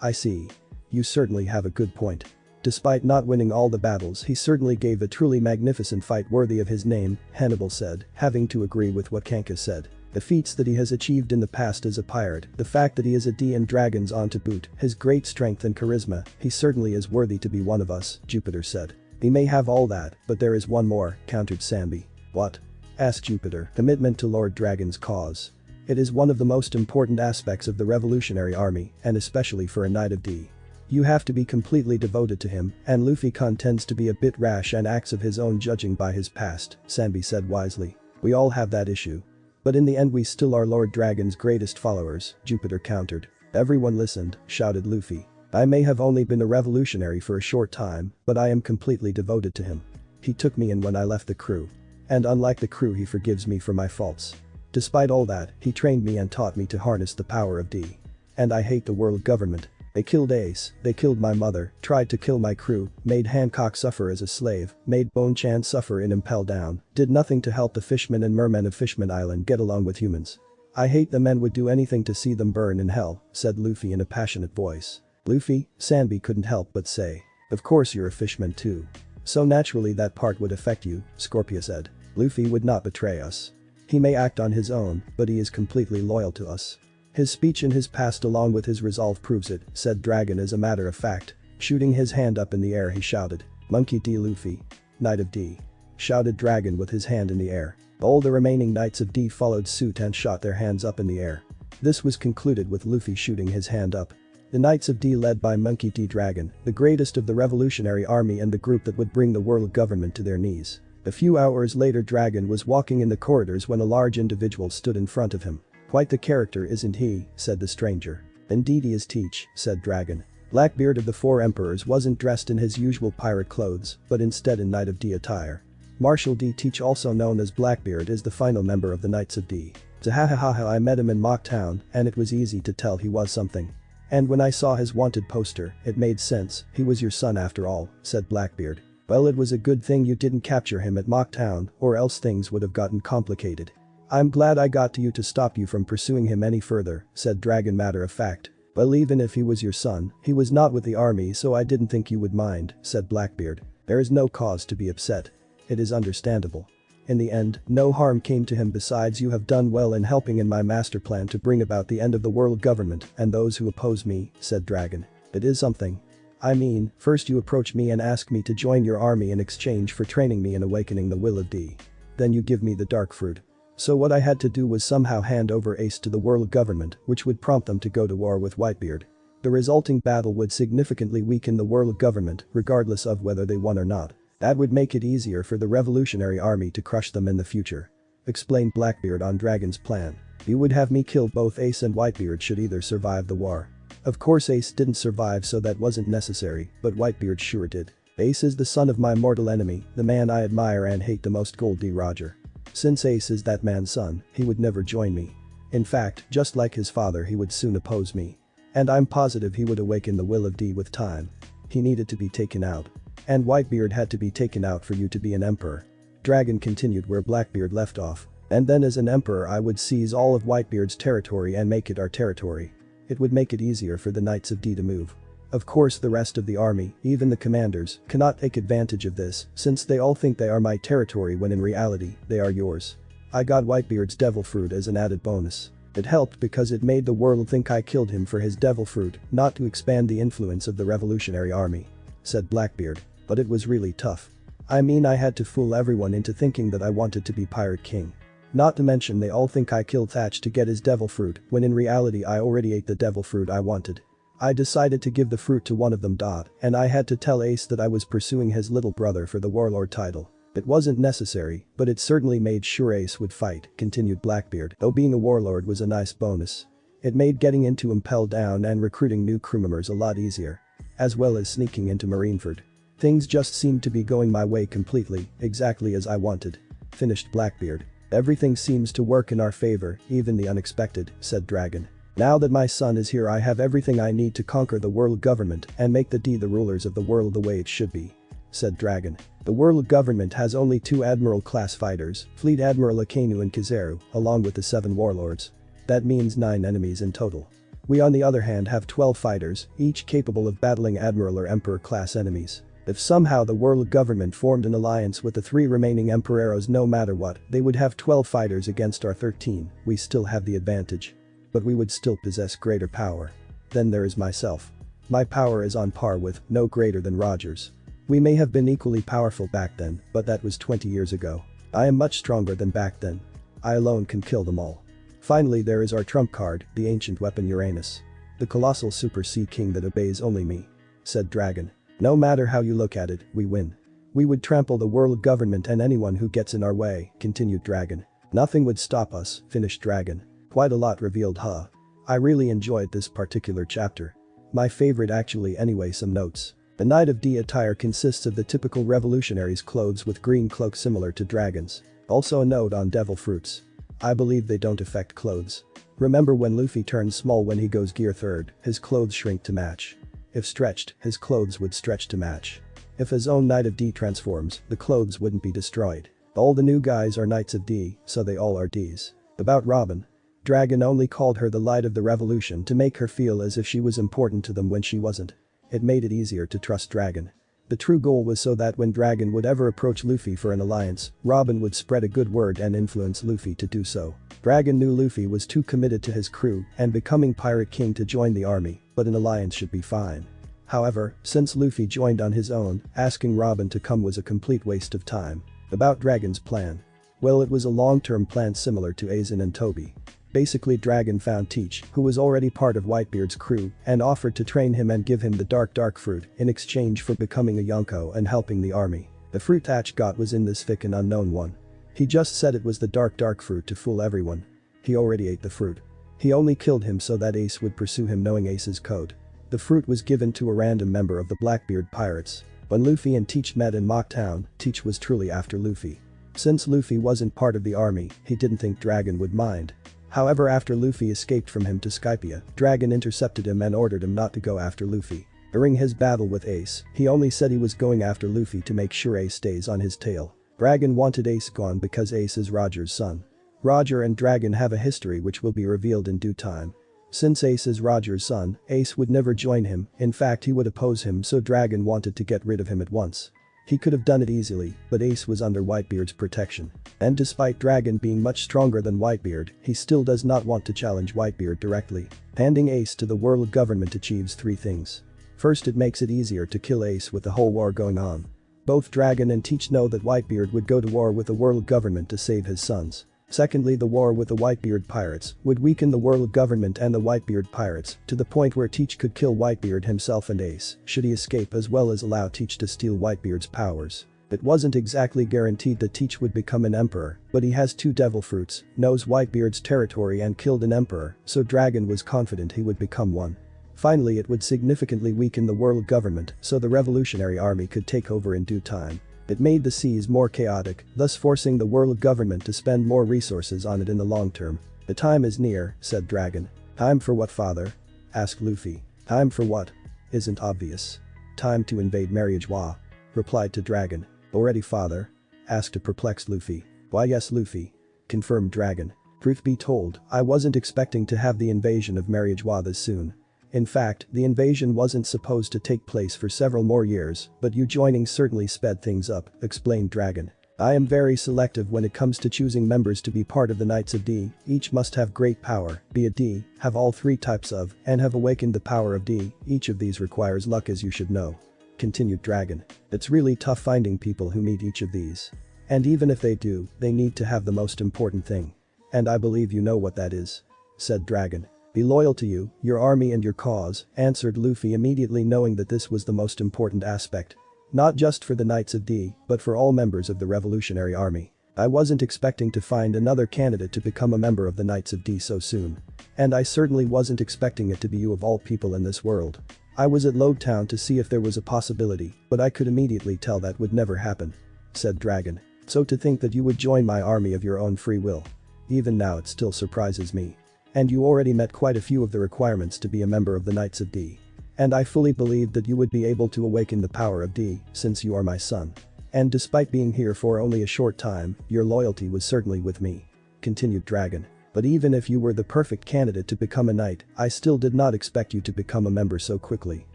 I see. You certainly have a good point. Despite not winning all the battles, he certainly gave a truly magnificent fight worthy of his name, Hannibal said, having to agree with what Kenka said. The feats that he has achieved in the past as a pirate, the fact that he is a D and dragons on to boot, his great strength and charisma, he certainly is worthy to be one of us, Jupiter said. He may have all that, but there is one more, countered Sambi. What? Asked Jupiter. Commitment to Lord Dragon's cause. It is one of the most important aspects of the Revolutionary Army, and especially for a Knight of D. You have to be completely devoted to him, and Luffy-kun tends to be a bit rash and acts of his own judging by his past, Sambi said wisely. We all have that issue. But in the end we still are Lord Dragon's greatest followers, Jupiter countered. Everyone listened, shouted Luffy. I may have only been a revolutionary for a short time, but I am completely devoted to him. He took me in when I left the crew. And unlike the crew, he forgives me for my faults. Despite all that, he trained me and taught me to harness the power of D. And I hate the world government. They killed Ace, they killed my mother, tried to kill my crew, made Hancock suffer as a slave, made Bone-chan suffer in Impel Down, did nothing to help the fishmen and mermen of Fishman Island get along with humans. I hate them and would do anything to see them burn in hell, said Luffy in a passionate voice. Luffy, Sambi couldn't help but say. Of course you're a fishman too. So naturally that part would affect you, Scorpio said. Luffy would not betray us. He may act on his own, but he is completely loyal to us. His speech in his past along with his resolve proves it, said Dragon as a matter of fact. Shooting his hand up in the air he shouted. Monkey D. Luffy. Knight of D. Shouted Dragon with his hand in the air. All the remaining Knights of D followed suit and shot their hands up in the air. This was concluded with Luffy shooting his hand up. The Knights of D led by Monkey D. Dragon, the greatest of the Revolutionary Army and the group that would bring the world government to their knees. A few hours later Dragon was walking in the corridors when a large individual stood in front of him. Quite the character, isn't he, said the stranger. Indeed he is, Teach, said Dragon. Blackbeard of the Four Emperors wasn't dressed in his usual pirate clothes, but instead in Knight of D attire. Marshal D. Teach, also known as Blackbeard, is the final member of the Knights of D. Zahahaha, I met him in Mock Town, and it was easy to tell he was something. And when I saw his wanted poster, it made sense, he was your son after all, said Blackbeard. Well, it was a good thing you didn't capture him at Mock Town, or else things would have gotten complicated. I'm glad I got to you to stop you from pursuing him any further, said Dragon matter of fact. Well, even if he was your son, he was not with the army, so I didn't think you would mind, said Blackbeard. There is no cause to be upset. It is understandable. In the end, no harm came to him, besides you have done well in helping in my master plan to bring about the end of the world government and those who oppose me, said Dragon. It is something. I mean, first you approach me and ask me to join your army in exchange for training me in awakening the will of D. Then you give me the dark fruit. So what I had to do was somehow hand over Ace to the world government, which would prompt them to go to war with Whitebeard. The resulting battle would significantly weaken the world government, regardless of whether they won or not. That would make it easier for the Revolutionary Army to crush them in the future. Explained Blackbeard on Dragon's plan. You would have me kill both Ace and Whitebeard should either survive the war. Of course Ace didn't survive, so that wasn't necessary, but Whitebeard sure did. Ace is the son of my mortal enemy, the man I admire and hate the most, Gold D. Roger. Since Ace is that man's son, he would never join me. In fact, just like his father, he would soon oppose me. And I'm positive he would awaken the will of D with time. He needed to be taken out. And Whitebeard had to be taken out for you to be an emperor. Dragon continued where Blackbeard left off. And then as an emperor I would seize all of Whitebeard's territory and make it our territory. It would make it easier for the Knights of D to move. Of course the rest of the army, even the commanders, cannot take advantage of this since they all think they are my territory when in reality, they are yours. I got Whitebeard's devil fruit as an added bonus. It helped because it made the world think I killed him for his devil fruit, not to expand the influence of the Revolutionary Army, said Blackbeard. But it was really tough. I mean, I had to fool everyone into thinking that I wanted to be Pirate King. Not to mention they all think I killed Thatch to get his devil fruit when in reality I already ate the devil fruit I wanted. I decided to give the fruit to one of them. And I had to tell Ace that I was pursuing his little brother for the warlord title. It wasn't necessary, but it certainly made sure Ace would fight, continued Blackbeard, though being a warlord was a nice bonus. It made getting into Impel Down and recruiting new crew members a lot easier. As well as sneaking into Marineford. Things just seemed to be going my way completely, exactly as I wanted. Finished Blackbeard. Everything seems to work in our favor, even the unexpected, said Dragon. Now that my son is here I have everything I need to conquer the world government and make the D the rulers of the world the way it should be, said Dragon. The world government has only 2 Admiral-class fighters, Fleet Admiral Akainu and Kizaru, along with the 7 warlords. That means 9 enemies in total. We on the other hand have 12 fighters, each capable of battling Admiral or Emperor-class enemies. If somehow the world government formed an alliance with the 3 remaining Empereros, no matter what, they would have 12 fighters against our 13, we still have the advantage. But we would still possess greater power. Then there is myself. My power is on par with, no greater than Roger's. We may have been equally powerful back then, but that was 20 years ago. I am much stronger than back then. I alone can kill them all. Finally there is our trump card, the ancient weapon Uranus. The colossal super sea king that obeys only me. Said Dragon. No matter how you look at it, we win. We would trample the world government and anyone who gets in our way, continued Dragon. Nothing would stop us, finished Dragon. Quite a lot revealed, huh? I really enjoyed this particular chapter. My favorite actually anyway. Some notes. The Knight of D attire consists of the typical revolutionaries' clothes with green cloaks similar to dragons. Also a note on devil fruits. I believe they don't affect clothes. Remember when Luffy turns small when he goes gear 3rd, his clothes shrink to match. If stretched, his clothes would stretch to match. If his own Knight of D transforms, the clothes wouldn't be destroyed. All the new guys are Knights of D, so they all are Ds. About Robin. Dragon only called her the light of the revolution to make her feel as if she was important to them when she wasn't. It made it easier to trust Dragon. The true goal was so that when Dragon would ever approach Luffy for an alliance, Robin would spread a good word and influence Luffy to do so. Dragon knew Luffy was too committed to his crew and becoming Pirate King to join the army, but an alliance should be fine. However, since Luffy joined on his own, asking Robin to come was a complete waste of time. About Dragon's plan. Well, it was a long-term plan similar to Aizen and Toby. Basically Dragon found Teach, who was already part of Whitebeard's crew, and offered to train him and give him the dark fruit in exchange for becoming a Yonko and helping the army. The fruit Teach got was in this fic and unknown one. He just said it was the dark fruit to fool everyone. He already ate the fruit. He only killed him so that Ace would pursue him knowing Ace's code. The fruit was given to a random member of the Blackbeard pirates. When Luffy and Teach met in Mock Town, Teach was truly after Luffy. Since Luffy wasn't part of the army, he didn't think Dragon would mind. However, after Luffy escaped from him to Skypia, Dragon intercepted him and ordered him not to go after Luffy. During his battle with Ace, he only said he was going after Luffy to make sure Ace stays on his tail. Dragon wanted Ace gone because Ace is Roger's son. Roger and Dragon have a history which will be revealed in due time. Since Ace is Roger's son, Ace would never join him, in fact he would oppose him, so Dragon wanted to get rid of him at once. He could have done it easily, but Ace was under Whitebeard's protection. And despite Dragon being much stronger than Whitebeard, he still does not want to challenge Whitebeard directly. Handing Ace to the world government achieves 3 things. First, it makes it easier to kill Ace with the whole war going on. Both Dragon and Teach know that Whitebeard would go to war with the world government to save his sons. Secondly, the war with the Whitebeard pirates would weaken the world government and the Whitebeard pirates to the point where Teach could kill Whitebeard himself and Ace should he escape, as well as allow Teach to steal Whitebeard's powers. It wasn't exactly guaranteed that Teach would become an emperor, but he has 2 devil fruits, knows Whitebeard's territory and killed an emperor, so Dragon was confident he would become one. Finally, it would significantly weaken the world government so the revolutionary army could take over in due time. It made the seas more chaotic, thus forcing the world government to spend more resources on it in the long term. The time is near, said Dragon. Time for what, father? Asked Luffy. Time for what? Isn't obvious. Time to invade Mariagewa. Replied to Dragon. Already, father? Asked a perplexed Luffy. Why yes, Luffy. Confirmed Dragon. Truth be told, I wasn't expecting to have the invasion of Mariagewa this soon. In fact, the invasion wasn't supposed to take place for several more years, but you joining certainly sped things up, explained Dragon. I am very selective when it comes to choosing members to be part of the Knights of D, each must have great power, be a D, have all 3 types of, and have awakened the power of D, each of these requires luck as you should know. Continued Dragon. It's really tough finding people who meet each of these. And even if they do, they need to have the most important thing. And I believe you know what that is. Said Dragon. Be loyal to you, your army and your cause, answered Luffy immediately, knowing that this was the most important aspect. Not just for the Knights of D, but for all members of the Revolutionary Army. I wasn't expecting to find another candidate to become a member of the Knights of D so soon. And I certainly wasn't expecting it to be you of all people in this world. I was at Logtown to see if there was a possibility, but I could immediately tell that would never happen. Said Dragon. So to think that you would join my army of your own free will. Even now it still surprises me. And you already met quite a few of the requirements to be a member of the Knights of D. And I fully believed that you would be able to awaken the power of D, since you are my son. And despite being here for only a short time, your loyalty was certainly with me," continued Dragon. "But even if you were the perfect candidate to become a knight, I still did not expect you to become a member so quickly.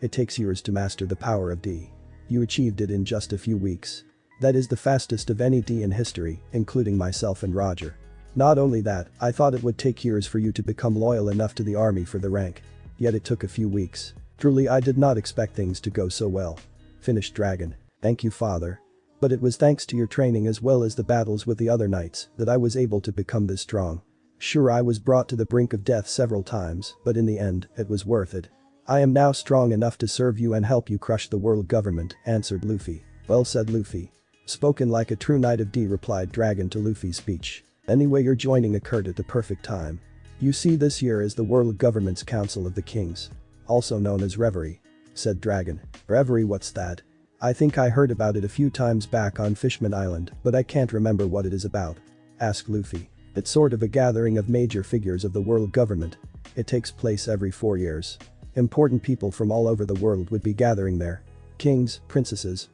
It takes years to master the power of D. You achieved it in just a few weeks. That is the fastest of any D in history, including myself and Roger. Not only that, I thought it would take years for you to become loyal enough to the army for the rank. Yet it took a few weeks. Truly, I did not expect things to go so well," finished Dragon. "Thank you, father. But it was thanks to your training as well as the battles with the other knights that I was able to become this strong. Sure, I was brought to the brink of death several times, but in the end, it was worth it. I am now strong enough to serve you and help you crush the world government," answered Luffy. "Well said, Luffy. Spoken like a true knight of D," replied Dragon to Luffy's speech. "Anyway, your joining occurred at the perfect time. You see, this year is the world government's Council of the Kings. Also known as Reverie," said Dragon. "Reverie, what's that? I think I heard about it a few times back on Fishman Island, but I can't remember what it is about," asked Luffy. "It's sort of a gathering of major figures of the world government. It takes place every 4 years. Important people from all over the world would be gathering there. Kings, princesses,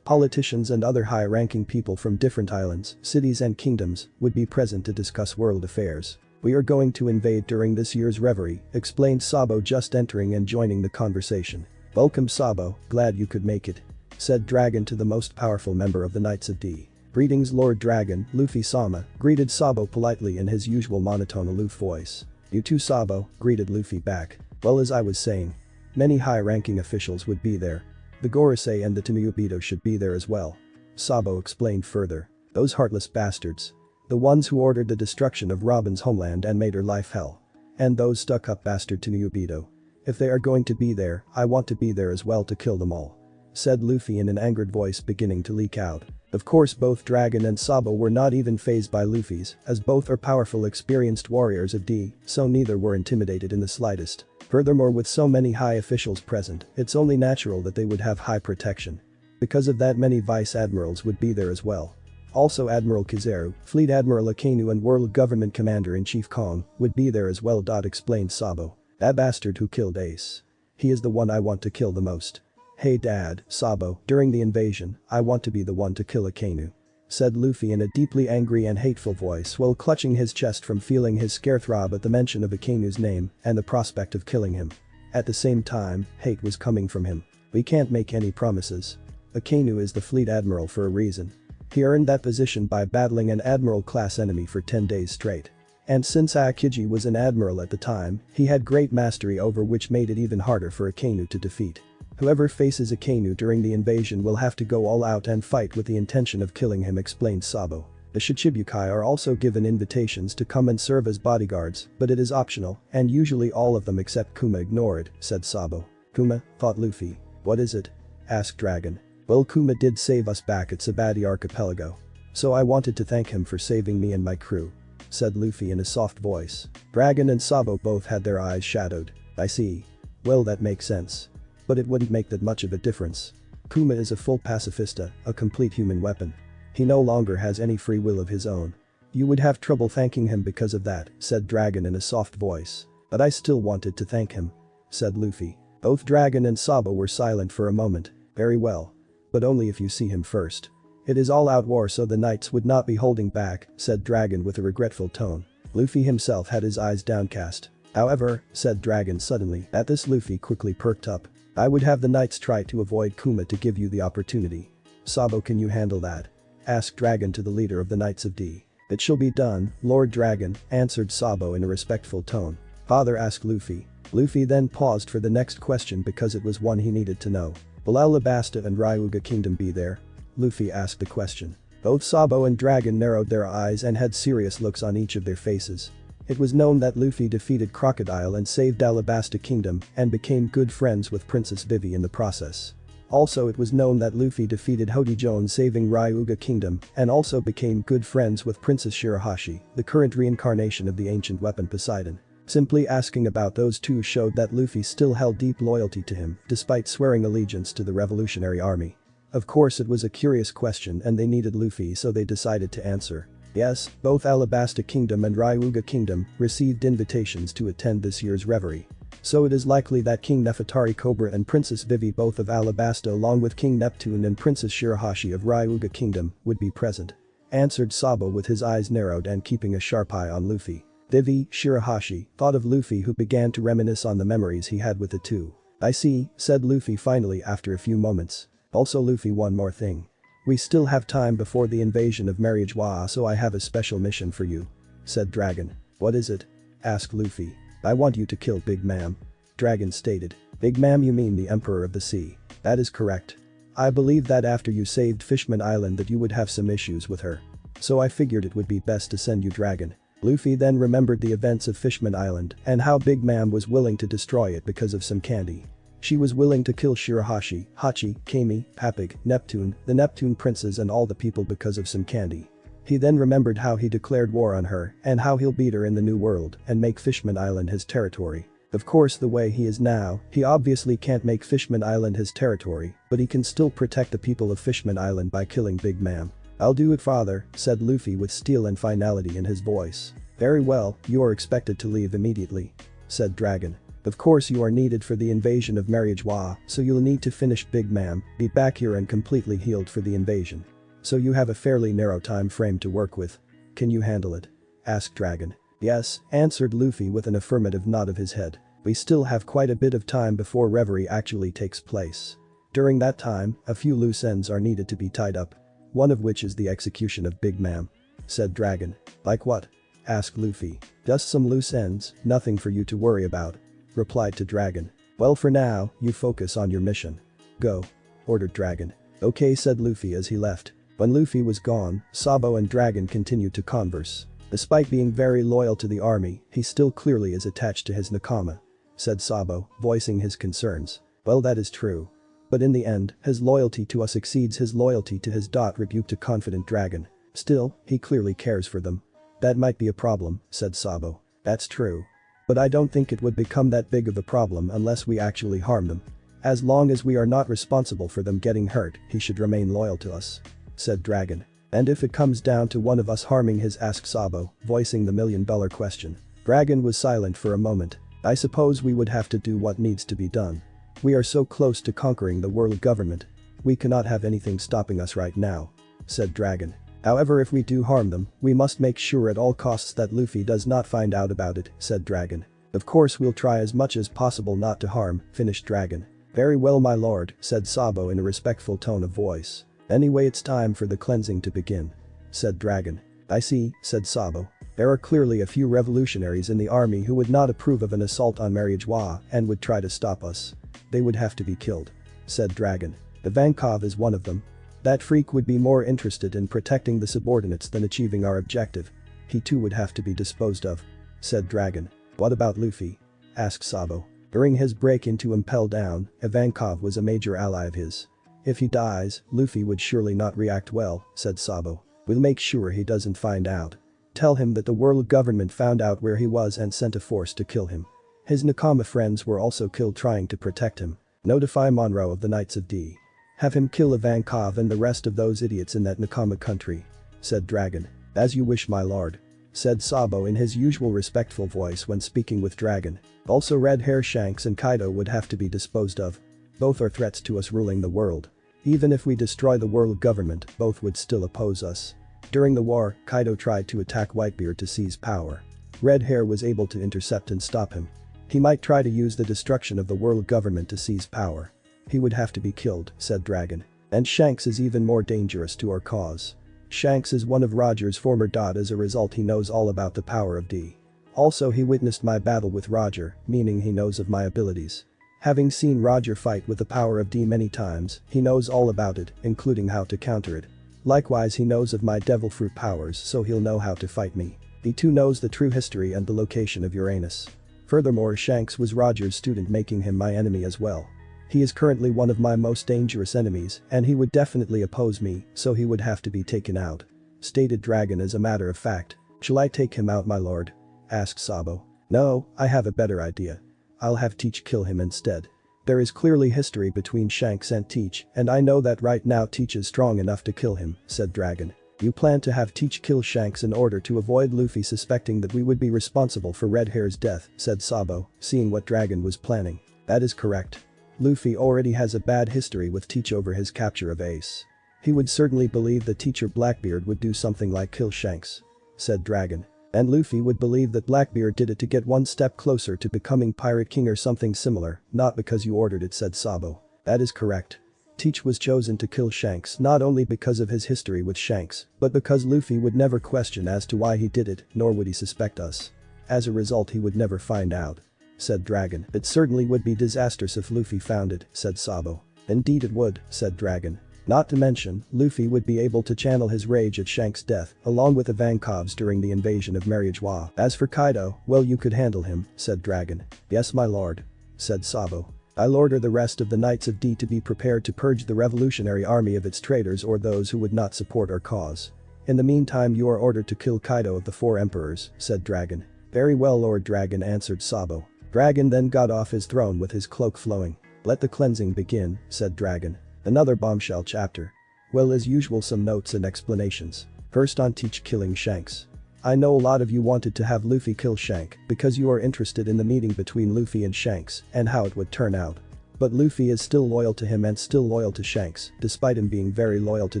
politicians and other high-ranking people from different islands, cities and kingdoms would be present to discuss world affairs. We are going to invade during this year's reverie," explained Sabo, just entering and joining the conversation. "Welcome, Sabo, glad you could make it," said Dragon to the most powerful member of the Knights of D. "Greetings, Lord Dragon, Luffy-sama," greeted Sabo politely in his usual monotone aloof voice. "You too, Sabo," greeted Luffy back. "Well, as I was saying, many high-ranking officials would be there. The Gorosei and the Tenryubito should be there as well," Sabo explained further. "Those heartless bastards. The ones who ordered the destruction of Robin's homeland and made her life hell. And those stuck-up bastard Tenryubito. If they are going to be there, I want to be there as well to kill them all," said Luffy in an angered voice beginning to leak out. Of course, both Dragon and Sabo were not even fazed by Luffy's, as both are powerful, experienced warriors of D, so neither were intimidated in the slightest. Furthermore, with so many high officials present, it's only natural that they would have high protection. Because of that, many vice admirals would be there as well. Also, Admiral Kizaru, Fleet Admiral Akainu and World Government Commander-in-Chief Kong would be there as well. Explained Sabo. "That bastard who killed Ace. He is the one I want to kill the most. Hey Dad, Sabo, during the invasion, I want to be the one to kill Akainu," said Luffy in a deeply angry and hateful voice while clutching his chest from feeling his scare throb at the mention of Akainu's name and the prospect of killing him. At the same time, hate was coming from him. "We can't make any promises. Akainu is the Fleet Admiral for a reason. He earned that position by battling an Admiral-class enemy for 10 days straight. And since Aokiji was an Admiral at the time, he had great mastery over, which made it even harder for Akainu to defeat. Whoever faces Akainu during the invasion will have to go all out and fight with the intention of killing him," explained Sabo. "The Shichibukai are also given invitations to come and serve as bodyguards, but it is optional, and usually all of them except Kuma ignore it," said Sabo. "Kuma?" thought Luffy. "What is it?" asked Dragon. "Well, Kuma did save us back at Sabati Archipelago. So I wanted to thank him for saving me and my crew," said Luffy in a soft voice. Dragon and Sabo both had their eyes shadowed. "I see. Well, that makes sense. But it wouldn't make that much of a difference. Kuma is a full pacifista, a complete human weapon. He no longer has any free will of his own. You would have trouble thanking him because of that," said Dragon in a soft voice. "But I still wanted to thank him," said Luffy. Both Dragon and Sabo were silent for a moment. "Very well. But only if you see him first. It is all-out war, so the knights would not be holding back," said Dragon with a regretful tone. Luffy himself had his eyes downcast. "However," said Dragon suddenly. At this, Luffy quickly perked up. "I would have the knights try to avoid Kuma to give you the opportunity. Sabo, can you handle that?" asked Dragon to the leader of the Knights of D. "It shall be done, Lord Dragon," answered Sabo in a respectful tone. "Father?" asked Luffy. Luffy then paused for the next question because it was one he needed to know. "Will Alabasta and Ryuga Kingdom be there?" Luffy asked the question. Both Sabo and Dragon narrowed their eyes and had serious looks on each of their faces. It was known that Luffy defeated Crocodile and saved Alabasta Kingdom and became good friends with Princess Vivi in the process. Also, it was known that Luffy defeated Hodejoun, saving Ryuga Kingdom, and also became good friends with Princess Shirahoshi, the current reincarnation of the ancient weapon Poseidon. Simply asking about those two showed that Luffy still held deep loyalty to him, despite swearing allegiance to the Revolutionary Army. Of course, it was a curious question and they needed Luffy, so they decided to answer. Yes, both Alabasta Kingdom and Ryuga Kingdom received invitations to attend this year's reverie. So it is likely that King Nefertari Cobra and Princess Vivi both of Alabasta along with King Neptune and Princess Shirahoshi of Ryuga Kingdom would be present. Answered Sabo with his eyes narrowed and keeping a sharp eye on Luffy. Vivi, Shirahoshi, thought of Luffy who began to reminisce on the memories he had with the two. I see, said Luffy finally after a few moments. Also Luffy, one more thing. We still have time before the invasion of Mariagewa, so I have a special mission for you. Said Dragon. What is it? Asked Luffy. I want you to kill Big Mom. Dragon stated. Big Mom, you mean the Emperor of the Sea? That is correct. I believed that after you saved Fishman Island that you would have some issues with her. So I figured it would be best to send you Dragon. Luffy then remembered the events of Fishman Island and how Big Mom was willing to destroy it because of some candy. She was willing to kill Shirahoshi, Hachi, Kami, Papig, Neptune, the Neptune princes and all the people because of some candy. He then remembered how he declared war on her and how he'll beat her in the New World and make Fishman Island his territory. Of course, the way he is now, he obviously can't make Fishman Island his territory, but he can still protect the people of Fishman Island by killing Big Mom. I'll do it, father, said Luffy with steel and finality in his voice. Very well, you are expected to leave immediately. Said Dragon. Of course you are needed for the invasion of Mariagewa, so you'll need to finish Big Mom, be back here and completely healed for the invasion. So you have a fairly narrow time frame to work with. Can you handle it? Asked Dragon. Yes, answered Luffy with an affirmative nod of his head. We still have quite a bit of time before Reverie actually takes place. During that time, a few loose ends are needed to be tied up. One of which is the execution of Big Mom. Said Dragon. Like what? Asked Luffy. Just some loose ends, nothing for you to worry about. Replied to Dragon. Well, for now, you focus on your mission. Go. Ordered Dragon. Okay, said Luffy as he left. When Luffy was gone, Sabo and Dragon continued to converse. Despite being very loyal to the army, he still clearly is attached to his Nakama. Said Sabo, voicing his concerns. Well, that is true. But in the end, his loyalty to us exceeds his loyalty to his rebuked a confident Dragon. Still, he clearly cares for them. That might be a problem, said Sabo. That's true. But I don't think it would become that big of a problem unless we actually harm them. As long as we are not responsible for them getting hurt, he should remain loyal to us. Said Dragon. And if it comes down to one of us harming his, asked Sabo, voicing the million-dollar question. Dragon was silent for a moment. I suppose we would have to do what needs to be done. We are so close to conquering the world government. We cannot have anything stopping us right now. Said Dragon. However, if we do harm them, we must make sure at all costs that Luffy does not find out about it, said Dragon. Of course we'll try as much as possible not to harm, finished Dragon. Very well, my lord, said Sabo in a respectful tone of voice. Anyway, it's time for the cleansing to begin. Said Dragon. I see, said Sabo. There are clearly a few revolutionaries in the army who would not approve of an assault on Mariagewa and would try to stop us. They would have to be killed. Said Dragon. Ivankov is one of them. That freak would be more interested in protecting the subordinates than achieving our objective. He too would have to be disposed of. Said Dragon. What about Luffy? Asked Sabo. During his break into Impel Down, Ivankov was a major ally of his. If he dies, Luffy would surely not react well, said Sabo. We'll make sure he doesn't find out. Tell him that the world government found out where he was and sent a force to kill him. His Nakama friends were also killed trying to protect him. Notify Monroe of the Knights of D. Have him kill Ivankov and the rest of those idiots in that Nakama country. Said Dragon. As you wish, my lord. Said Sabo in his usual respectful voice when speaking with Dragon. Also, Red Hair Shanks and Kaido would have to be disposed of. Both are threats to us ruling the world. Even if we destroy the world government, both would still oppose us. During the war, Kaido tried to attack Whitebeard to seize power. Red Hair was able to intercept and stop him. He might try to use the destruction of the world government to seize power. He would have to be killed, said Dragon. And Shanks is even more dangerous to our cause. Shanks is one of Roger's former . As a result, he knows all about the power of D. Also, he witnessed my battle with Roger, meaning he knows of my abilities. Having seen Roger fight with the power of D many times, he knows all about it, including how to counter it. Likewise, he knows of my devil fruit powers, so he'll know how to fight me. He too knows the true history and the location of Uranus. Furthermore, Shanks was Roger's student, making him my enemy as well. He is currently one of my most dangerous enemies, and he would definitely oppose me, so he would have to be taken out. Stated Dragon as a matter of fact. Shall I take him out, my lord? Asked Sabo. No, I have a better idea. I'll have Teach kill him instead. There is clearly history between Shanks and Teach, and I know that right now Teach is strong enough to kill him, said Dragon. You plan to have Teach kill Shanks in order to avoid Luffy suspecting that we would be responsible for Red Hair's death, said Sabo, seeing what Dragon was planning. That is correct. Luffy already has a bad history with Teach over his capture of Ace. He would certainly believe that Teacher Blackbeard would do something like kill Shanks, said Dragon. And Luffy would believe that Blackbeard did it to get one step closer to becoming Pirate King or something similar, not because you ordered it, said Sabo. That is correct. Teach was chosen to kill Shanks not only because of his history with Shanks, but because Luffy would never question as to why he did it, nor would he suspect us. As a result, he would never find out, said Dragon. It certainly would be disastrous if Luffy found it, said Sabo. Indeed it would, said Dragon. Not to mention, Luffy would be able to channel his rage at Shanks' death, along with the Vankovs during the invasion of Mariajois. As for Kaido, well, you could handle him, said Dragon. Yes my lord, said Sabo. I'll order the rest of the Knights of D to be prepared to purge the revolutionary army of its traitors or those who would not support our cause. In the meantime you are ordered to kill Kaido of the 4 emperors, said Dragon. Very well Lord Dragon, answered Sabo. Dragon then got off his throne with his cloak flowing. Let the cleansing begin, said Dragon. Another bombshell chapter. Well, as usual, some notes and explanations. First on Teach killing Shanks. I know a lot of you wanted to have Luffy kill Shank because you are interested in the meeting between Luffy and Shanks and how it would turn out. But Luffy is still loyal to him and still loyal to Shanks, despite him being very loyal to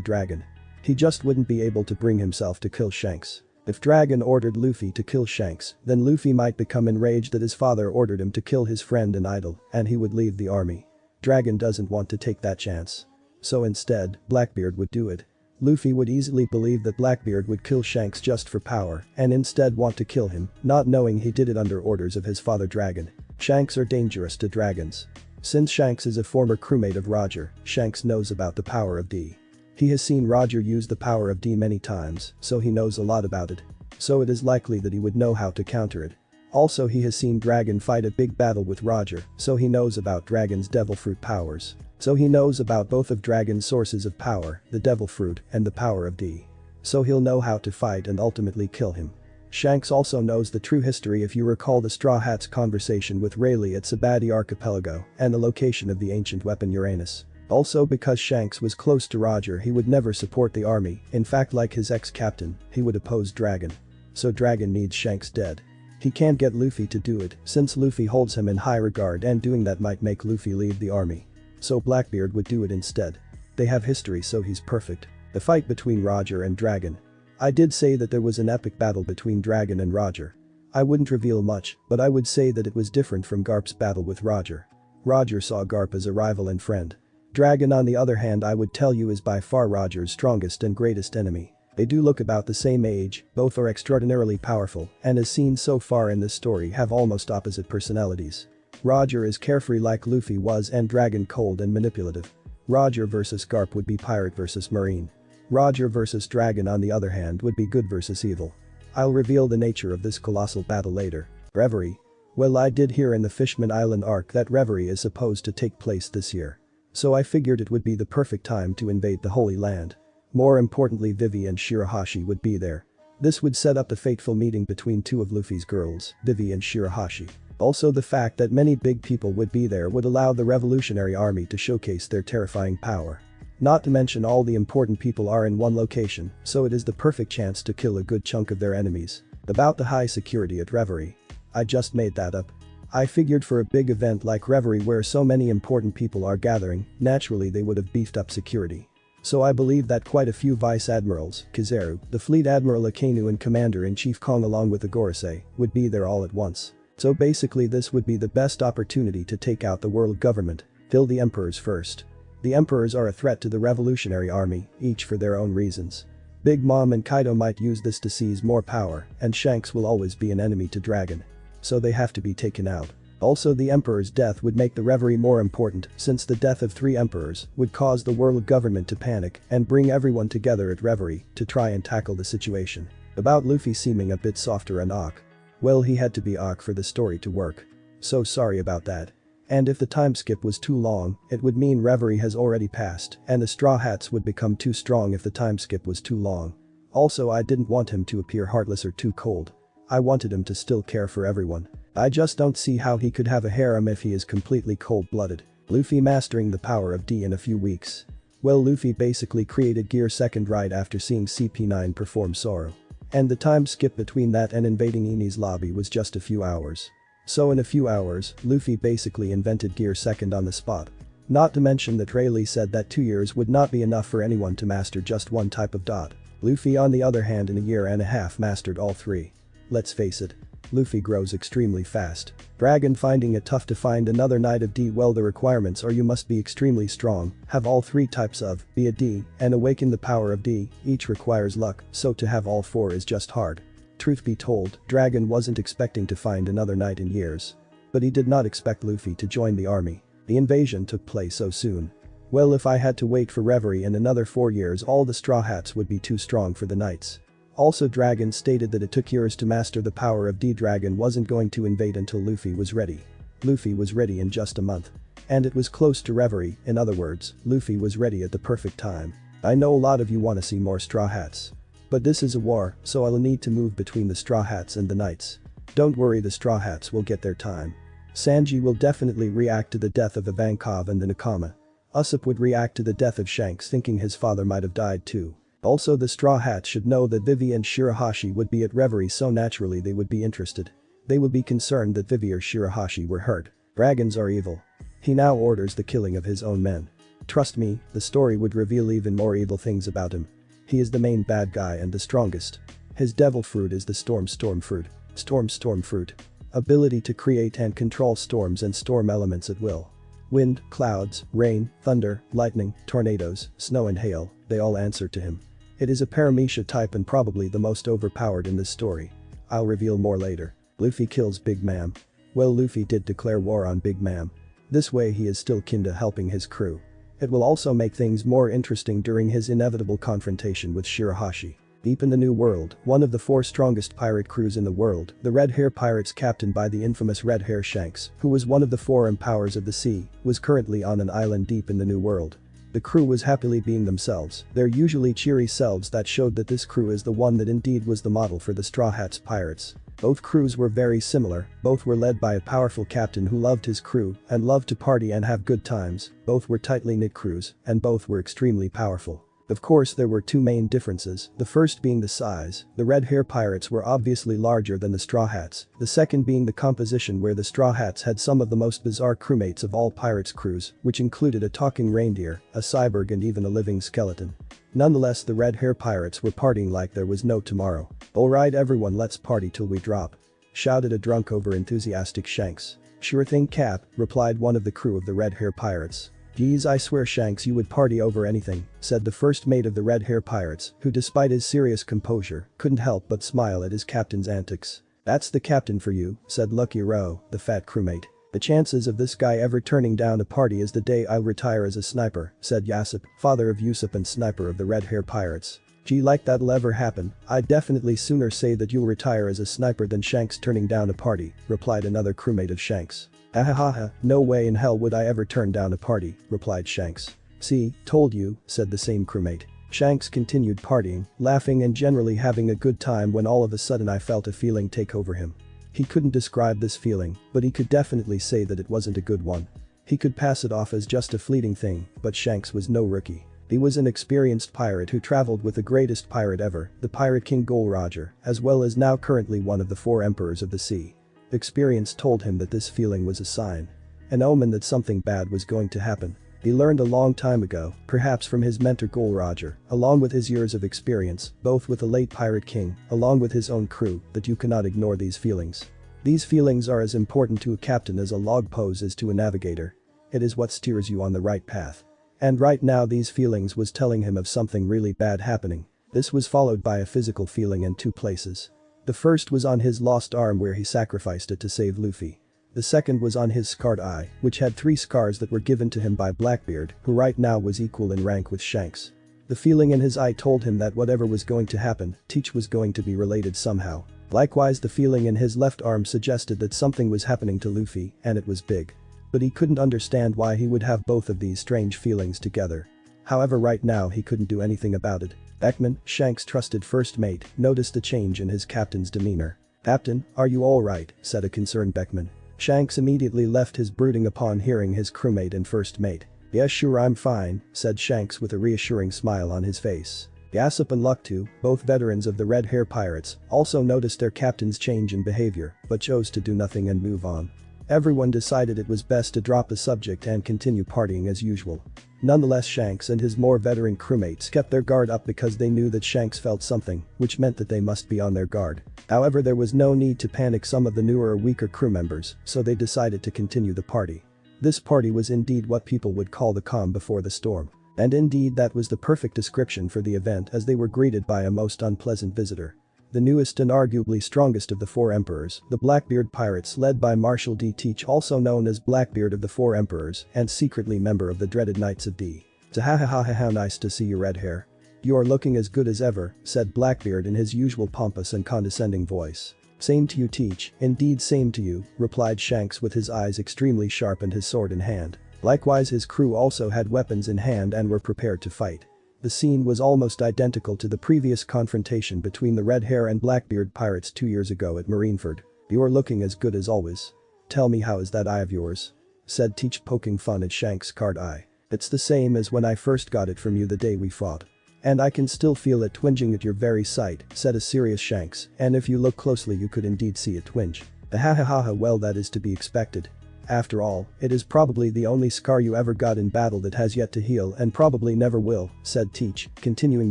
Dragon. He just wouldn't be able to bring himself to kill Shanks. If Dragon ordered Luffy to kill Shanks, then Luffy might become enraged that his father ordered him to kill his friend and idol, and he would leave the army. Dragon doesn't want to take that chance. So instead, Blackbeard would do it. Luffy would easily believe that Blackbeard would kill Shanks just for power and instead want to kill him, not knowing he did it under orders of his father Dragon. Shanks are dangerous to dragons. Since Shanks is a former crewmate of Roger, Shanks knows about the power of D. He has seen Roger use the power of D many times, so he knows a lot about it. So it is likely that he would know how to counter it. Also, he has seen Dragon fight a big battle with Roger, so he knows about Dragon's devil fruit powers. So he knows about both of Dragon's sources of power, the devil fruit and the power of D. So he'll know how to fight and ultimately kill him. Shanks also knows the true history if you recall the Straw Hat's conversation with Rayleigh at Sabati Archipelago and the location of the ancient weapon Uranus. Also, because Shanks was close to Roger, he would never support the army. In fact, like his ex-captain, he would oppose Dragon. So Dragon needs Shanks dead. He can't get Luffy to do it since Luffy holds him in high regard and doing that might make Luffy leave the army. So Blackbeard would do it instead. They have history, so he's perfect. The fight between Roger and Dragon. I did say that there was an epic battle between Dragon and Roger. I wouldn't reveal much, but I would say that it was different from Garp's battle with Roger. Roger saw Garp as a rival and friend. Dragon, on the other hand, I would tell you, is by far Roger's strongest and greatest enemy. They do look about the same age, both are extraordinarily powerful, and as seen so far in this story have almost opposite personalities. Roger is carefree like Luffy was and Dragon cold and manipulative. Roger versus Garp would be pirate versus marine. Roger versus Dragon, on the other hand, would be good versus evil. I'll reveal the nature of this colossal battle later. Reverie. Well, I did hear in the Fishman Island arc that Reverie is supposed to take place this year. So I figured it would be the perfect time to invade the Holy Land. More importantly, Vivi and Shirahoshi would be there. This would set up the fateful meeting between two of Luffy's girls, Vivi and Shirahoshi. Also, the fact that many big people would be there would allow the revolutionary army to showcase their terrifying power. Not to mention all the important people are in one location, so it is the perfect chance to kill a good chunk of their enemies. About the high security at Reverie. I just made that up. I figured for a big event like Reverie where so many important people are gathering, naturally they would have beefed up security. So I believe that quite a few Vice Admirals, Kizaru, the Fleet Admiral Akainu and Commander-in-Chief Kong along with the Gorosei, would be there all at once. So basically this would be the best opportunity to take out the world government, kill the emperors first. The emperors are a threat to the revolutionary army, each for their own reasons. Big Mom and Kaido might use this to seize more power, and Shanks will always be an enemy to Dragon. So they have to be taken out. Also, the emperor's death would make the Reverie more important since the death of 3 emperors would cause the world government to panic and bring everyone together at Reverie to try and tackle the situation. About Luffy seeming a bit softer and awk. Well, he had to be awk for the story to work. So sorry about that. And if the time skip was too long, it would mean Reverie has already passed and the Straw Hats would become too strong if the time skip was too long. Also, I didn't want him to appear heartless or too cold. I wanted him to still care for everyone. I just don't see how he could have a harem if he is completely cold-blooded. Luffy mastering the power of D in a few weeks. Well, Luffy basically created Gear 2nd right after seeing CP9 perform Zoro. And the time skip between that and invading Eni's lobby was just a few hours. So in a few hours, Luffy basically invented Gear 2nd on the spot. Not to mention that Rayleigh said that 2 years would not be enough for anyone to master just one type of dot. Luffy on the other hand in a year and a half mastered all three. Let's face it. Luffy grows extremely fast. Dragon finding it tough to find another Knight of D. Well, the requirements are you must be extremely strong, have all three types of, be a D, and awaken the power of D, each requires luck, so to have all four is just hard. Truth be told, Dragon wasn't expecting to find another knight in years. But he did not expect Luffy to join the army. The invasion took place so soon. Well, if I had to wait for Reverie in another 4 years, all the Straw Hats would be too strong for the knights. Also, Dragon stated that it took years to master the power of D. Dragon wasn't going to invade until Luffy was ready. Luffy was ready in just a month. And it was close to Reverie, in other words, Luffy was ready at the perfect time. I know a lot of you want to see more Straw Hats. But this is a war, so I'll need to move between the Straw Hats and the knights. Don't worry, the Straw Hats will get their time. Sanji will definitely react to the death of Ivankov and the Nakama. Usopp would react to the death of Shanks, thinking his father might have died too. Also, the Straw Hats should know that Vivi and Shirahoshi would be at Reverie, so naturally they would be interested. They would be concerned that Vivi or Shirahoshi were hurt. Dragons are evil. He now orders the killing of his own men. Trust me, the story would reveal even more evil things about him. He is the main bad guy and the strongest. His devil fruit is the storm fruit. Storm fruit. Ability to create and control storms and storm elements at will. Wind, clouds, rain, thunder, lightning, tornadoes, snow and hail, they all answer to him. It is a Paramecia type and probably the most overpowered in this story. I'll reveal more later. Luffy kills Big Mom. Well, Luffy did declare war on Big Mom. This way he is still kinda helping his crew. It will also make things more interesting during his inevitable confrontation with Shirahoshi. Deep in the New World, one of the 4 strongest pirate crews in the world, the Red Hair Pirates captained by the infamous Red Hair Shanks, who was one of the 4 Empowers of the sea, was currently on an island deep in the New World. The crew was happily being themselves, their usually cheery selves that showed that this crew is the one that indeed was the model for the Straw Hats pirates. Both crews were very similar, both were led by a powerful captain who loved his crew and loved to party and have good times, both were tightly knit crews, and both were extremely powerful. Of course, there were 2 main differences, the first being the size. The Red Hair Pirates were obviously larger than the Straw Hats, the second being the composition, where the Straw Hats had some of the most bizarre crewmates of all pirates' crews, which included a talking reindeer, a cyborg and even a living skeleton. Nonetheless, the Red Hair Pirates were partying like there was no tomorrow. "Alright everyone, let's party till we drop," shouted a drunk over-enthusiastic Shanks. "Sure thing, Cap," replied one of the crew of the Red Hair Pirates. "Geez, I swear Shanks, you would party over anything," said the first mate of the Red Hair Pirates, who despite his serious composure, couldn't help but smile at his captain's antics. "That's the captain for you," said Lucky Rowe, the fat crewmate. "The chances of this guy ever turning down a party is the day I'll retire as a sniper," said Yassip, father of Usopp and sniper of the Red Hair Pirates. "Gee, like that'll ever happen, I'd definitely sooner say that you'll retire as a sniper than Shanks turning down a party," replied another crewmate of Shanks. "Ahahaha, no way in hell would I ever turn down a party," replied Shanks. "See, told you," said the same crewmate. Shanks continued partying, laughing and generally having a good time when all of a sudden I felt a feeling take over him. He couldn't describe this feeling, but he could definitely say that it wasn't a good one. He could pass it off as just a fleeting thing, but Shanks was no rookie. He was an experienced pirate who traveled with the greatest pirate ever, the Pirate King Gol Roger, as well as now currently one of the 4 Emperors of the Sea. Experience told him that this feeling was a sign. An omen that something bad was going to happen. He learned a long time ago, perhaps from his mentor Gol Roger, along with his years of experience, both with the late Pirate King, along with his own crew, that you cannot ignore these feelings. These feelings are as important to a captain as a log pose is to a navigator. It is what steers you on the right path. And right now these feelings was telling him of something really bad happening. This was followed by a physical feeling in 2 places. The first was on his lost arm where he sacrificed it to save Luffy. The second was on his scarred eye, which had 3 scars that were given to him by Blackbeard, who right now was equal in rank with Shanks. The feeling in his eye told him that whatever was going to happen, Teach was going to be related somehow. Likewise, the feeling in his left arm suggested that something was happening to Luffy, and it was big. But he couldn't understand why he would have both of these strange feelings together. However, right now he couldn't do anything about it. Beckman, Shanks' trusted first mate, noticed a change in his captain's demeanor. "Captain, are you alright?" said a concerned Beckman. Shanks immediately left his brooding upon hearing his crewmate and first mate. "Yeah, sure, I'm fine," said Shanks with a reassuring smile on his face. Yassop and Luck-Two, both veterans of the Red Hair Pirates, also noticed their captain's change in behavior, but chose to do nothing and move on. Everyone decided it was best to drop the subject and continue partying as usual. Nonetheless, Shanks and his more veteran crewmates kept their guard up because they knew that Shanks felt something, which meant that they must be on their guard. However, there was no need to panic some of the newer or weaker crew members, so they decided to continue the party. This party was indeed what people would call the calm before the storm. And indeed that was the perfect description for the event, as they were greeted by a most unpleasant visitor. The newest and arguably strongest of the four emperors, the Blackbeard Pirates led by Marshal D. Teach, also known as Blackbeard of the Four Emperors and secretly member of the dreaded Knights of D. "Tahahaha, how nice to see you, Red Hair. You are looking as good as ever," said Blackbeard in his usual pompous and condescending voice. "Same to you, Teach, indeed same to you," replied Shanks with his eyes extremely sharp and his sword in hand. Likewise, his crew also had weapons in hand and were prepared to fight. The scene was almost identical to the previous confrontation between the Red Hair and Blackbeard Pirates 2 years ago at Marineford. "You're looking as good as always. Tell me, how is that eye of yours?" said Teach, poking fun at Shanks' card eye. "It's the same as when I first got it from you the day we fought. And I can still feel it twinging at your very sight," said a serious Shanks, "and if you look closely you could indeed see it twinge." "Ahahaha, well, that is to be expected. After all, it is probably the only scar you ever got in battle that has yet to heal and probably never will," said Teach, continuing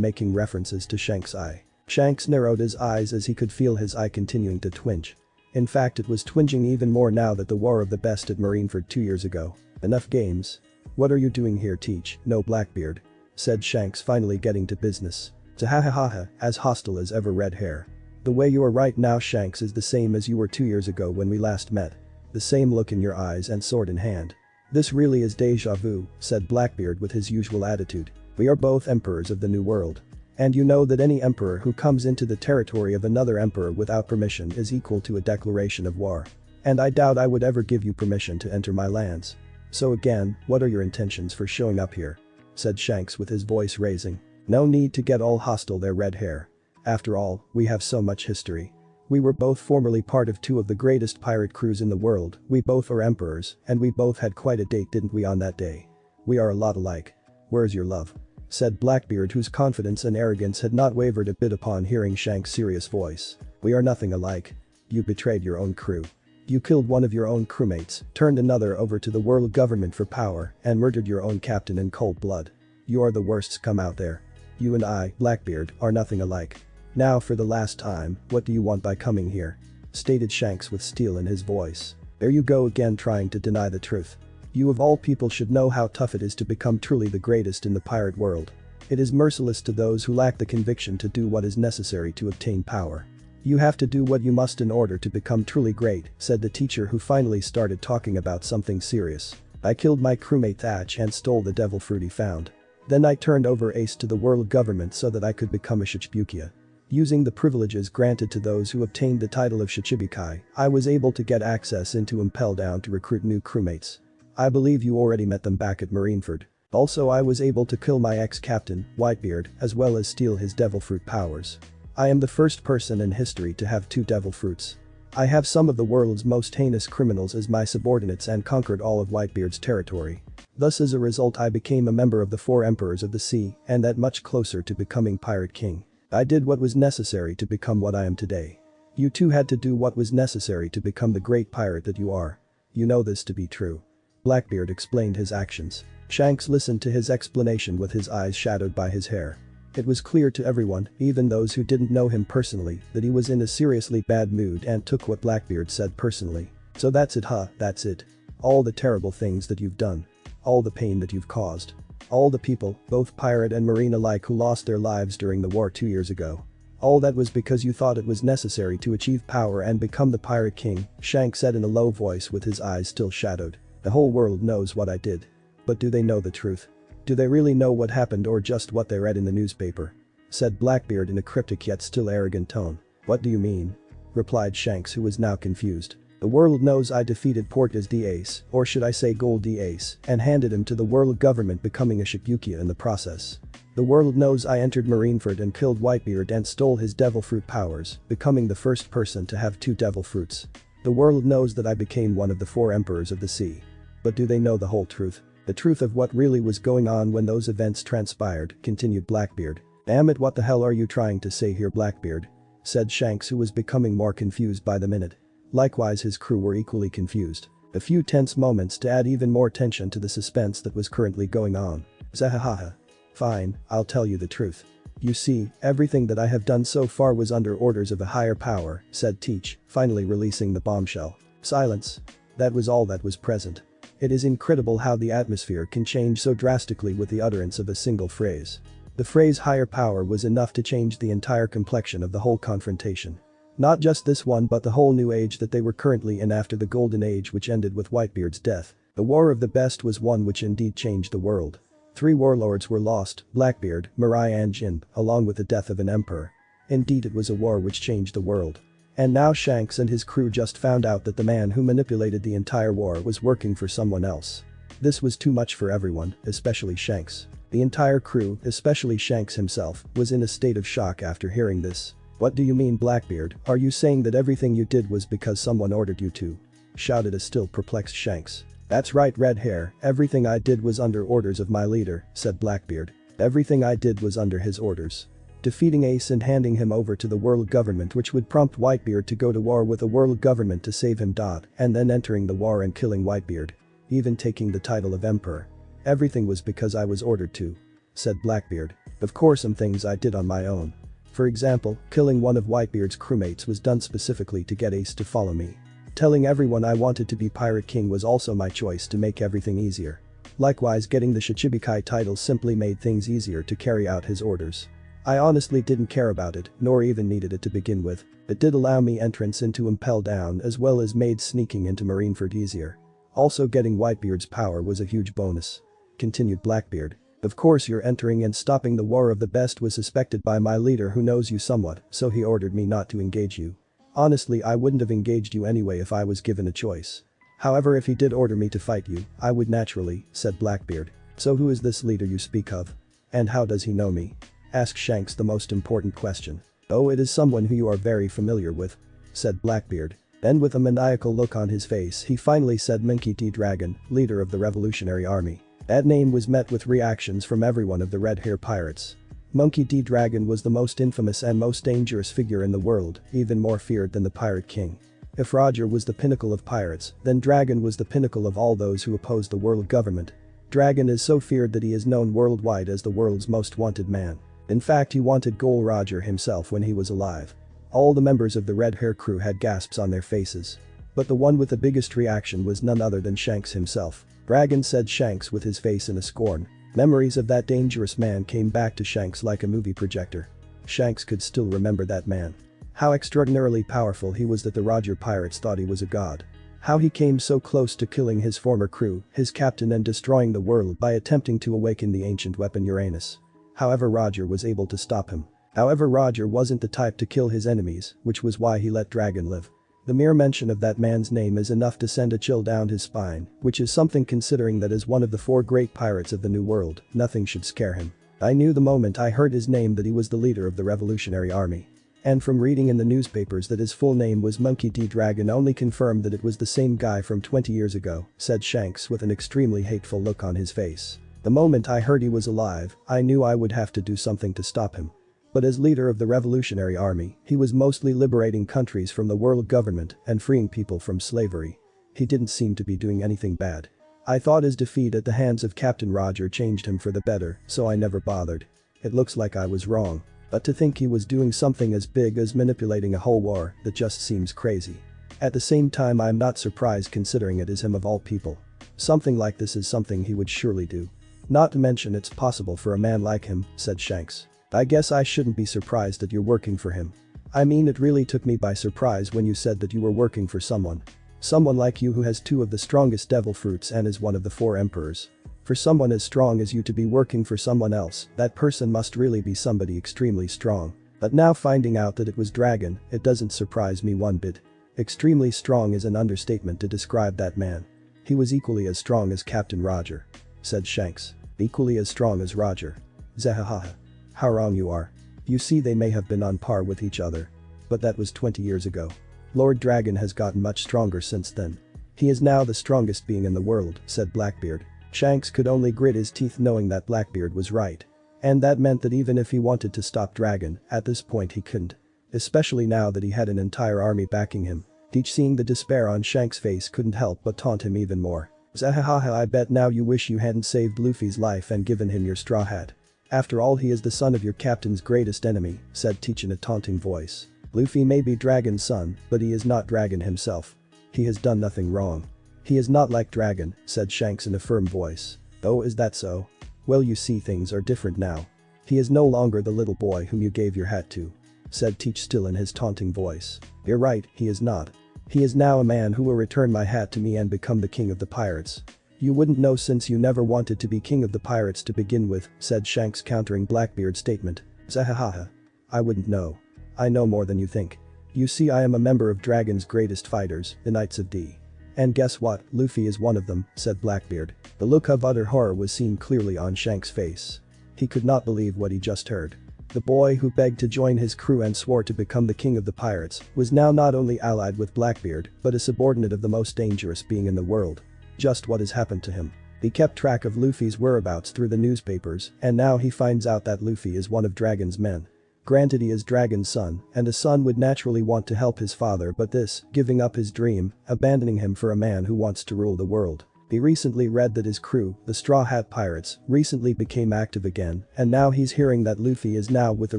making references to Shanks' eye. Shanks narrowed his eyes as he could feel his eye continuing to twinge. In fact, it was twinging even more now that the War of the Best at Marineford 2 years ago. "Enough games. What are you doing here, Teach?" "No, Blackbeard," said Shanks, finally getting to business. "Tahahaha, as hostile as ever, Red Hair. The way you are right now, Shanks, is the same as you were 2 years ago when we last met. The same look in your eyes and sword in hand." "This really is deja vu," said Blackbeard with his usual attitude. "We are both emperors of the New World. And you know that any emperor who comes into the territory of another emperor without permission is equal to a declaration of war. And I doubt I would ever give you permission to enter my lands. So again, what are your intentions for showing up here?" said Shanks with his voice raising. "No need to get all hostile there, Red Hair. After all, we have so much history. We were both formerly part of 2 of the greatest pirate crews in the world, we both are emperors, and we both had quite a date, didn't we, on that day? We are a lot alike. Where's your love?" said Blackbeard, whose confidence and arrogance had not wavered a bit upon hearing Shanks' serious voice. "We are nothing alike. You betrayed your own crew. You killed one of your own crewmates, turned another over to the world government for power, and murdered your own captain in cold blood. You are the worst scum out there. You and I, Blackbeard, are nothing alike. Now for the last time, what do you want by coming here?" stated Shanks with steel in his voice. "There you go again, trying to deny the truth. You of all people should know how tough it is to become truly the greatest in the pirate world. It is merciless to those who lack the conviction to do what is necessary to obtain power. You have to do what you must in order to become truly great," said the teacher, who finally started talking about something serious. "I killed my crewmate Thatch and stole the devil fruit he found. Then I turned over Ace to the world government so that I could become a Shichibukai. Using the privileges granted to those who obtained the title of Shichibukai, I was able to get access into Impel Down to recruit new crewmates. I believe you already met them back at Marineford. Also, I was able to kill my ex-captain, Whitebeard, as well as steal his devil fruit powers. I am the first person in history to have 2 devil fruits. I have some of the world's most heinous criminals as my subordinates and conquered all of Whitebeard's territory. Thus, as a result, I became a member of the 4 emperors of the sea and that much closer to becoming Pirate King. I did what was necessary to become what I am today. You too had to do what was necessary to become the great pirate that you are. You know this to be true." Blackbeard explained his actions. Shanks listened to his explanation with his eyes shadowed by his hair. It was clear to everyone, even those who didn't know him personally, that he was in a seriously bad mood and took what Blackbeard said personally. "So that's it, huh? That's it. All the terrible things that you've done. All the pain that you've caused. All the people, both pirate and marine alike, who lost their lives during the war 2 years ago. All that was because you thought it was necessary to achieve power and become the Pirate King," Shanks said in a low voice with his eyes still shadowed. "The whole world knows what I did. But do they know the truth? Do they really know what happened or just what they read in the newspaper?" said Blackbeard in a cryptic yet still arrogant tone. "What do you mean?" replied Shanks, who was now confused. "The world knows I defeated Porta's D Ace, or should I say Gold D Ace, and handed him to the world government, becoming a Shichibukai in the process. The world knows I entered Marineford and killed Whitebeard and stole his devil fruit powers, becoming the first person to have 2 devil fruits. The world knows that I became one of the 4 emperors of the sea. But do they know the whole truth?" The truth of what really was going on when those events transpired, continued Blackbeard. Damn it, what the hell are you trying to say here, Blackbeard? Said Shanks, who was becoming more confused by the minute. Likewise, his crew were equally confused. A few tense moments to add even more tension to the suspense that was currently going on. Zahahaha. Fine, I'll tell you the truth. You see, everything that I have done so far was under orders of a higher power, said Teach, finally releasing the bombshell. Silence. That was all that was present. It is incredible how the atmosphere can change so drastically with the utterance of a single phrase. The phrase higher power was enough to change the entire complexion of the whole confrontation. Not just this one, but the whole new age that they were currently in after the golden age which ended with Whitebeard's death. The war of the best was one which indeed changed the world. 3 warlords were lost, Blackbeard, Mirai and Jin, along with the death of an emperor. Indeed, it was a war which changed the world. And now Shanks and his crew just found out that the man who manipulated the entire war was working for someone else. This was too much for everyone, especially Shanks. The entire crew, especially Shanks himself, was in a state of shock after hearing this. What do you mean, Blackbeard? Are you saying that everything you did was because someone ordered you to? Shouted a still perplexed Shanks. That's right, red hair, everything I did was under orders of my leader, said Blackbeard. Everything I did was under his orders. Defeating Ace and handing him over to the world government, which would prompt Whitebeard to go to war with the world government to save him. And then entering the war and killing Whitebeard. Even taking the title of emperor. Everything was because I was ordered to. Said Blackbeard. Of course, some things I did on my own. For example, killing one of Whitebeard's crewmates was done specifically to get Ace to follow me. Telling everyone I wanted to be Pirate King was also my choice to make everything easier. Likewise, getting the Shichibukai title simply made things easier to carry out his orders. I honestly didn't care about it, nor even needed it to begin with. It did allow me entrance into Impel Down as well as made sneaking into Marineford easier. Also, getting Whitebeard's power was a huge bonus. Continued Blackbeard. Of course, your entering and stopping the war of the best was suspected by my leader, who knows you somewhat, so he ordered me not to engage you. Honestly, I wouldn't have engaged you anyway if I was given a choice. However, if he did order me to fight you, I would naturally, said Blackbeard. So who is this leader you speak of? And how does he know me? Asked Shanks the most important question. Oh, it is someone who you are very familiar with, said Blackbeard. Then with a maniacal look on his face, he finally said Monkey D. Dragon, leader of the Revolutionary Army. That name was met with reactions from everyone of the Red Hair Pirates. Monkey D. Dragon was the most infamous and most dangerous figure in the world, even more feared than the Pirate King. If Roger was the pinnacle of pirates, then Dragon was the pinnacle of all those who opposed the world government. Dragon is so feared that he is known worldwide as the world's most wanted man. In fact, he wanted Gol Roger himself when he was alive. All the members of the Red Hair crew had gasps on their faces. But the one with the biggest reaction was none other than Shanks himself. Dragon, said Shanks with his face in a scorn. Memories of that dangerous man came back to Shanks like a movie projector. Shanks could still remember that man. How extraordinarily powerful he was that the Roger pirates thought he was a god. How he came so close to killing his former crew, his captain, and destroying the world by attempting to awaken the ancient weapon Uranus. However, Roger was able to stop him. However, Roger wasn't the type to kill his enemies, which was why he let Dragon live. The mere mention of that man's name is enough to send a chill down his spine, which is something considering that as one of the 4 great pirates of the New World, nothing should scare him. I knew the moment I heard his name that he was the leader of the Revolutionary Army. And from reading in the newspapers that his full name was Monkey D. Dragon only confirmed that it was the same guy from 20 years ago, said Shanks with an extremely hateful look on his face. The moment I heard he was alive, I knew I would have to do something to stop him. But as leader of the Revolutionary Army, he was mostly liberating countries from the world government and freeing people from slavery. He didn't seem to be doing anything bad. I thought his defeat at the hands of Captain Roger changed him for the better, so I never bothered. It looks like I was wrong. But to think he was doing something as big as manipulating a whole war, that just seems crazy. At the same time, I'm not surprised considering it is him of all people. Something like this is something he would surely do. Not to mention it's possible for a man like him, said Shanks. I guess I shouldn't be surprised that you're working for him. I mean, it really took me by surprise when you said that you were working for someone. Someone like you who has 2 of the strongest devil fruits and is one of the 4 emperors. For someone as strong as you to be working for someone else, that person must really be somebody extremely strong. But now finding out that it was Dragon, it doesn't surprise me one bit. Extremely strong is an understatement to describe that man. He was equally as strong as Captain Roger, said Shanks. Equally as strong as Roger. Zahahaha. How wrong you are. You see, they may have been on par with each other. But that was 20 years ago. Lord Dragon has gotten much stronger since then. He is now the strongest being in the world, said Blackbeard. Shanks could only grit his teeth knowing that Blackbeard was right. And that meant that even if he wanted to stop Dragon, at this point he couldn't. Especially now that he had an entire army backing him. Teach, seeing the despair on Shanks' face, couldn't help but taunt him even more. Zahahaha, I bet now you wish you hadn't saved Luffy's life and given him your straw hat. After all, he is the son of your captain's greatest enemy, said Teach in a taunting voice. Luffy may be Dragon's son, but he is not Dragon himself. He has done nothing wrong. He is not like Dragon, said Shanks in a firm voice. Oh, is that so? Well, you see, things are different now. He is no longer the little boy whom you gave your hat to, said Teach still in his taunting voice. You're right, he is not. He is now a man who will return my hat to me and become the king of the pirates. You wouldn't know since you never wanted to be king of the pirates to begin with, said Shanks, countering Blackbeard's statement. Zahahaha. I wouldn't know. I know more than you think. You see, I am a member of Dragon's greatest fighters, the Knights of D. And guess what, Luffy is one of them, said Blackbeard. The look of utter horror was seen clearly on Shanks' face. He could not believe what he just heard. The boy who begged to join his crew and swore to become the king of the pirates was now not only allied with Blackbeard, but a subordinate of the most dangerous being in the world. Just what has happened to him? He kept track of Luffy's whereabouts through the newspapers, and now he finds out that Luffy is one of Dragon's men. Granted, he is Dragon's son, and a son would naturally want to help his father, but this, giving up his dream, abandoning him for a man who wants to rule the world. He recently read that his crew, the Straw Hat Pirates, recently became active again, and now he's hearing that Luffy is now with the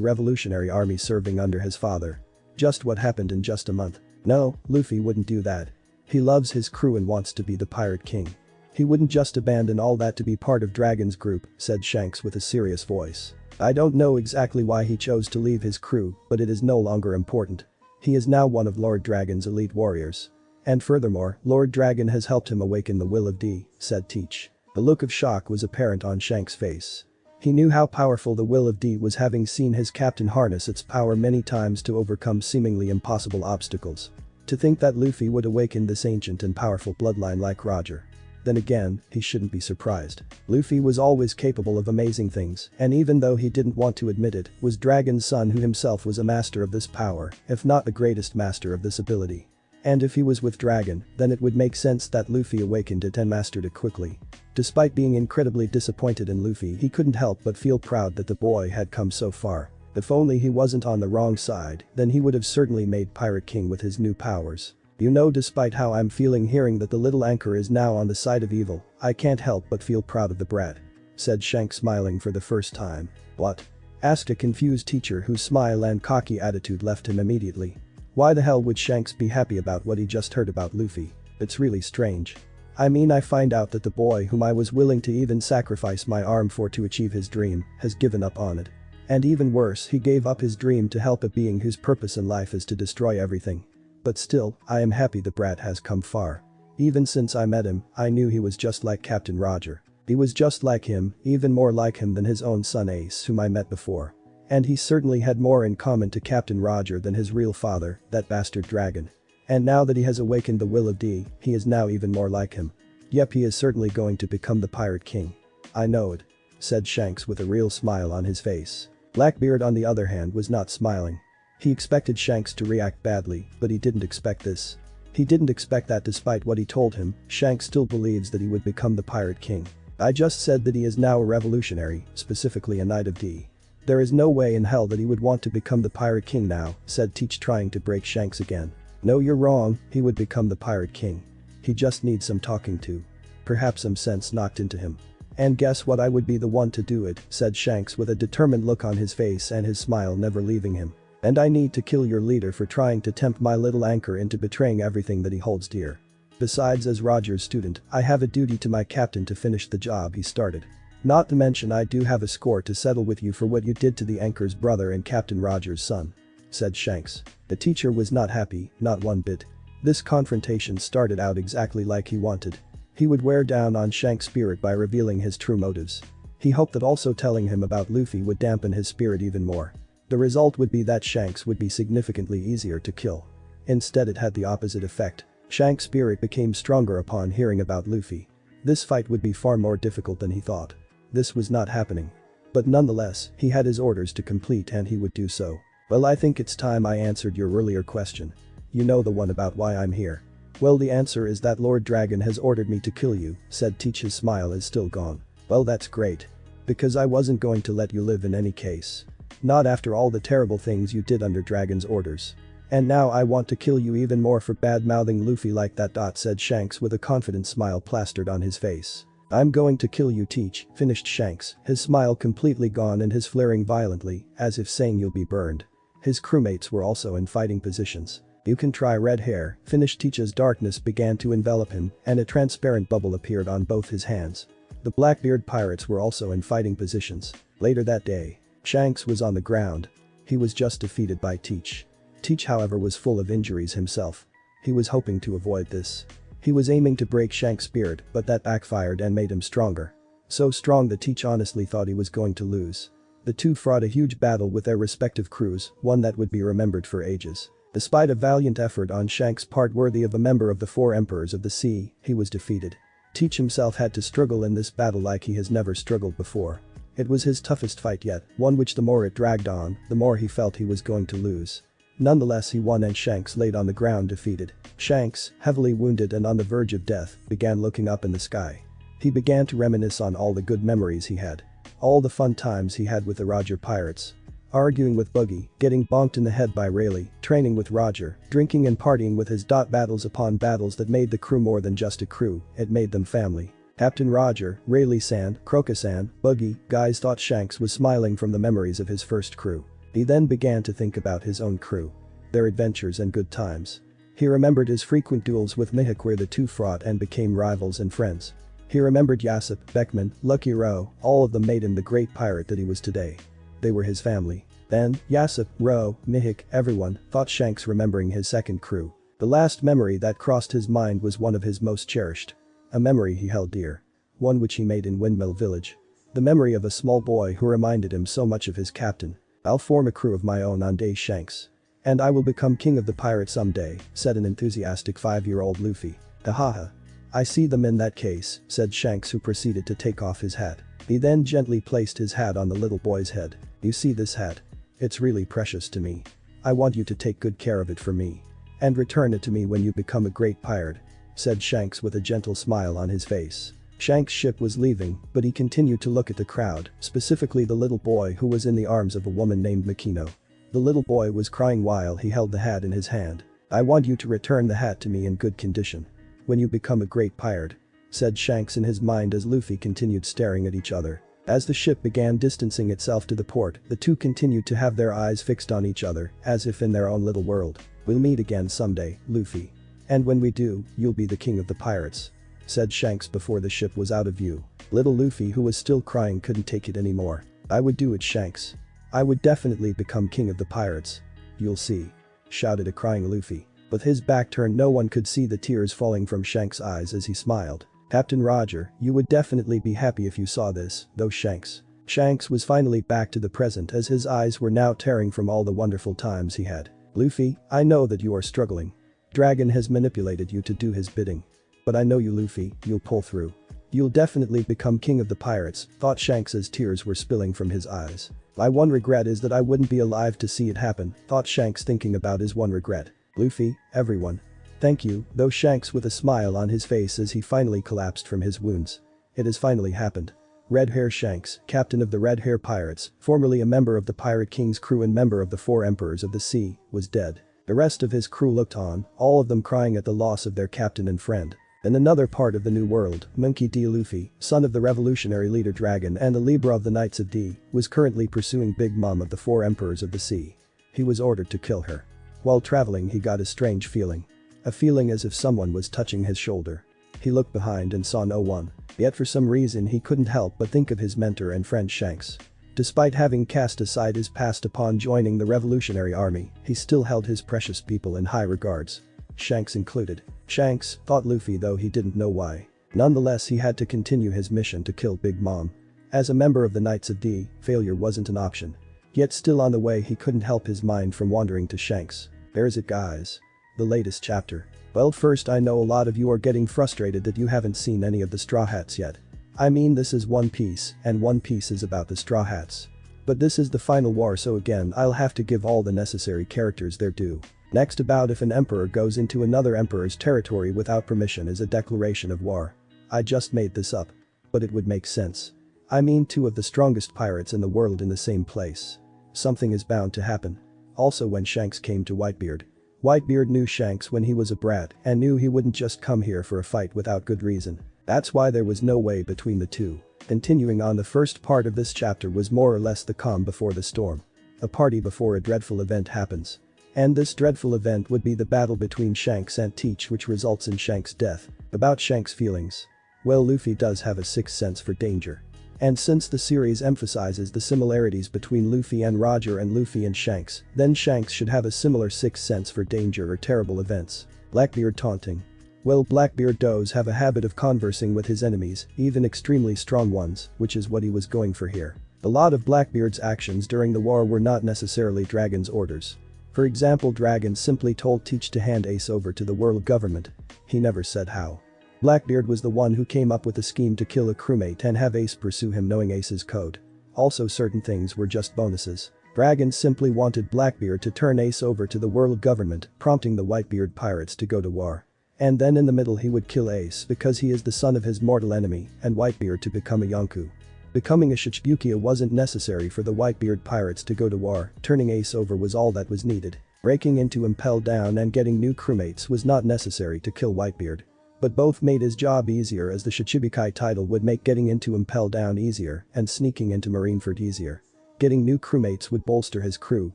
Revolutionary Army serving under his father. Just what happened in just a month. No, Luffy wouldn't do that. He loves his crew and wants to be the Pirate King. He wouldn't just abandon all that to be part of Dragon's group, said Shanks with a serious voice. I don't know exactly why he chose to leave his crew, but it is no longer important. He is now one of Lord Dragon's elite warriors. And furthermore, Lord Dragon has helped him awaken the will of D, said Teach. The look of shock was apparent on Shanks' face. He knew how powerful the will of D was, having seen his captain harness its power many times to overcome seemingly impossible obstacles. To think that Luffy would awaken this ancient and powerful bloodline like Roger. Then again, he shouldn't be surprised. Luffy was always capable of amazing things, and even though he didn't want to admit it, was Dragon's son who himself was a master of this power, if not the greatest master of this ability. And if he was with Dragon, then it would make sense that Luffy awakened it and mastered it quickly. Despite being incredibly disappointed in Luffy, he couldn't help but feel proud that the boy had come so far. If only he wasn't on the wrong side, then he would have certainly made Pirate King with his new powers. You know, despite how I'm feeling hearing that the little anchor is now on the side of evil, I can't help but feel proud of the brat, said Shanks, smiling for the first time. What? Asked a confused teacher whose smile and cocky attitude left him immediately. Why the hell would Shanks be happy about what he just heard about Luffy? It's really strange. I mean, I find out that the boy whom I was willing to even sacrifice my arm for to achieve his dream has given up on it. And even worse, he gave up his dream to help a being whose purpose in life is to destroy everything. But still, I am happy the brat has come far. Even since I met him, I knew he was just like Captain Roger. He was just like him, even more like him than his own son Ace, whom I met before. And he certainly had more in common to Captain Roger than his real father, that bastard Dragon. And now that he has awakened the will of D, he is now even more like him. Yep, he is certainly going to become the Pirate King. I know it, said Shanks with a real smile on his face. Blackbeard, on the other hand, was not smiling. He expected Shanks to react badly, but he didn't expect this. He didn't expect that despite what he told him, Shanks still believes that he would become the Pirate King. I just said that he is now a revolutionary, specifically a Knight of D. There is no way in hell that he would want to become the Pirate King now, said Teach, trying to break Shanks again. No, you're wrong, he would become the Pirate King. He just needs some talking to. Perhaps some sense knocked into him. And guess what, I would be the one to do it, said Shanks with a determined look on his face and his smile never leaving him. And I need to kill your leader for trying to tempt my little anchor into betraying everything that he holds dear. Besides, as Roger's student, I have a duty to my captain to finish the job he started. Not to mention I do have a score to settle with you for what you did to the anchor's brother and Captain Roger's son, said Shanks. The teacher was not happy, not one bit. This confrontation started out exactly like he wanted. He would wear down on Shanks' spirit by revealing his true motives. He hoped that also telling him about Luffy would dampen his spirit even more. The result would be that Shanks would be significantly easier to kill. Instead, it had the opposite effect. Shanks' spirit became stronger upon hearing about Luffy. This fight would be far more difficult than he thought. This was not happening. But nonetheless, he had his orders to complete and he would do so. Well, I think it's time I answered your earlier question. You know, the one about why I'm here. Well, the answer is that Lord Dragon has ordered me to kill you, said Teach. His smile is still gone. Well, that's great. Because I wasn't going to let you live in any case. Not after all the terrible things you did under Dragon's orders. And now I want to kill you even more for bad-mouthing Luffy like that. Said Shanks with a confident smile plastered on his face. I'm going to kill you, Teach, finished Shanks, his smile completely gone and his flaring violently, as if saying you'll be burned. His crewmates were also in fighting positions. You can try. Red hair, finished Teach as darkness began to envelop him and a transparent bubble appeared on both his hands. The Blackbeard pirates were also in fighting positions. Later that day, Shanks was on the ground. He was just defeated by Teach. Teach, however, was full of injuries himself. He was hoping to avoid this. He was aiming to break Shanks' beard, but that backfired and made him stronger. So strong that Teach honestly thought he was going to lose. The two fought a huge battle with their respective crews, one that would be remembered for ages. Despite a valiant effort on Shanks' part worthy of a member of the four emperors of the sea, he was defeated. Teach himself had to struggle in this battle like he has never struggled before. It was his toughest fight yet, one which the more it dragged on, the more he felt he was going to lose. Nonetheless, he won and Shanks laid on the ground defeated. Shanks, heavily wounded and on the verge of death, began looking up in the sky. He began to reminisce on all the good memories he had. All the fun times he had with the Roger pirates. Arguing with Buggy, getting bonked in the head by Rayleigh, training with Roger, drinking and partying with his battles upon battles that made the crew more than just a crew, it made them family. Captain Roger, Rayleigh-san, Croca-san, Buggy, guys thought Shanks was smiling from the memories of his first crew. He then began to think about his own crew. Their adventures and good times. He remembered his frequent duels with Mihawk where the two fought and became rivals and friends. He remembered Yassop, Beckman, Lucky Roe, all of them made him the great pirate that he was today. They were his family. Then, Yassop, Roe, Mihawk, everyone, thought Shanks remembering his second crew. The last memory that crossed his mind was one of his most cherished. A memory he held dear. One which he made in Windmill Village. The memory of a small boy who reminded him so much of his captain. I'll form a crew of my own one day, Shanks. And I will become king of the pirates someday, said an enthusiastic 5-year-old Luffy. Hahaha. I see them in that case, said Shanks, who proceeded to take off his hat. He then gently placed his hat on the little boy's head. You see this hat? It's really precious to me. I want you to take good care of it for me. And return it to me when you become a great pirate, said Shanks with a gentle smile on his face. Shanks' ship was leaving, but he continued to look at the crowd, specifically the little boy who was in the arms of a woman named Makino. The little boy was crying while he held the hat in his hand. I want you to return the hat to me in good condition. When you become a great pirate, said Shanks in his mind as Luffy continued staring at each other. As the ship began distancing itself to the port, the two continued to have their eyes fixed on each other, as if in their own little world. We'll meet again someday, Luffy. And when we do, you'll be the king of the pirates, said Shanks before the ship was out of view. Little Luffy, who was still crying, couldn't take it anymore. I would do it, Shanks. I would definitely become king of the pirates. You'll see, shouted a crying Luffy. With his back turned, no one could see the tears falling from Shanks' eyes as he smiled. Captain Roger, you would definitely be happy if you saw this, though, Shanks. Shanks was finally back to the present as his eyes were now tearing from all the wonderful times he had. Luffy, I know that you are struggling. Dragon has manipulated you to do his bidding. But I know you, Luffy, you'll pull through. You'll definitely become king of the pirates, thought Shanks as tears were spilling from his eyes. My one regret is that I wouldn't be alive to see it happen, thought Shanks, thinking about his one regret. Luffy, everyone. Thank you, though, Shanks with a smile on his face as he finally collapsed from his wounds. It has finally happened. Red Hair Shanks, captain of the Red Hair Pirates, formerly a member of the Pirate King's crew and member of the Four Emperors of the Sea, was dead. The rest of his crew looked on, all of them crying at the loss of their captain and friend. In another part of the New World, Monkey D. Luffy, son of the revolutionary leader Dragon and a Libra of the Knights of D, was currently pursuing Big Mom of the Four Emperors of the Sea. He was ordered to kill her. While traveling, he got a strange feeling. A feeling as if someone was touching his shoulder. He looked behind and saw no one. Yet for some reason he couldn't help but think of his mentor and friend Shanks. Despite having cast aside his past upon joining the Revolutionary Army, he still held his precious people in high regards. Shanks included. Shanks, thought Luffy, though he didn't know why. Nonetheless, he had to continue his mission to kill Big Mom. As a member of the Knights of D, failure wasn't an option. Yet still on the way, he couldn't help his mind from wandering to Shanks. There's it, guys. The latest chapter. Well, first, I know a lot of you are getting frustrated that you haven't seen any of the Straw Hats yet. I mean, this is One Piece, and One Piece is about the Straw Hats. But this is the final war, so again I'll have to give all the necessary characters their due. Next, about if an emperor goes into another emperor's territory without permission is a declaration of war. I just made this up. But it would make sense. I mean, two of the strongest pirates in the world in the same place. Something is bound to happen. Also, when Shanks came to Whitebeard. Whitebeard knew Shanks when he was a brat and knew he wouldn't just come here for a fight without good reason. That's why there was no way between the two. Continuing on, the first part of this chapter was more or less the calm before the storm. A party before a dreadful event happens. And this dreadful event would be the battle between Shanks and Teach, which results in Shanks' death. About Shanks' feelings. Well, Luffy does have a sixth sense for danger. And since the series emphasizes the similarities between Luffy and Roger and Luffy and Shanks, then Shanks should have a similar sixth sense for danger or terrible events. Blackbeard taunting. Well, Blackbeard does have a habit of conversing with his enemies, even extremely strong ones, which is what he was going for here. A lot of Blackbeard's actions during the war were not necessarily Dragon's orders. For example, Dragon simply told Teach to hand Ace over to the world government. He never said how. Blackbeard was the one who came up with a scheme to kill a crewmate and have Ace pursue him, knowing Ace's code. Also, certain things were just bonuses. Dragon simply wanted Blackbeard to turn Ace over to the world government, prompting the Whitebeard pirates to go to war. And then in the middle he would kill Ace because he is the son of his mortal enemy, and Whitebeard to become a Yonko. Becoming a Shichibukia wasn't necessary for the Whitebeard pirates to go to war, turning Ace over was all that was needed. Breaking into Impel Down and getting new crewmates was not necessary to kill Whitebeard. But both made his job easier, as the Shichibukai title would make getting into Impel Down easier and sneaking into Marineford easier. Getting new crewmates would bolster his crew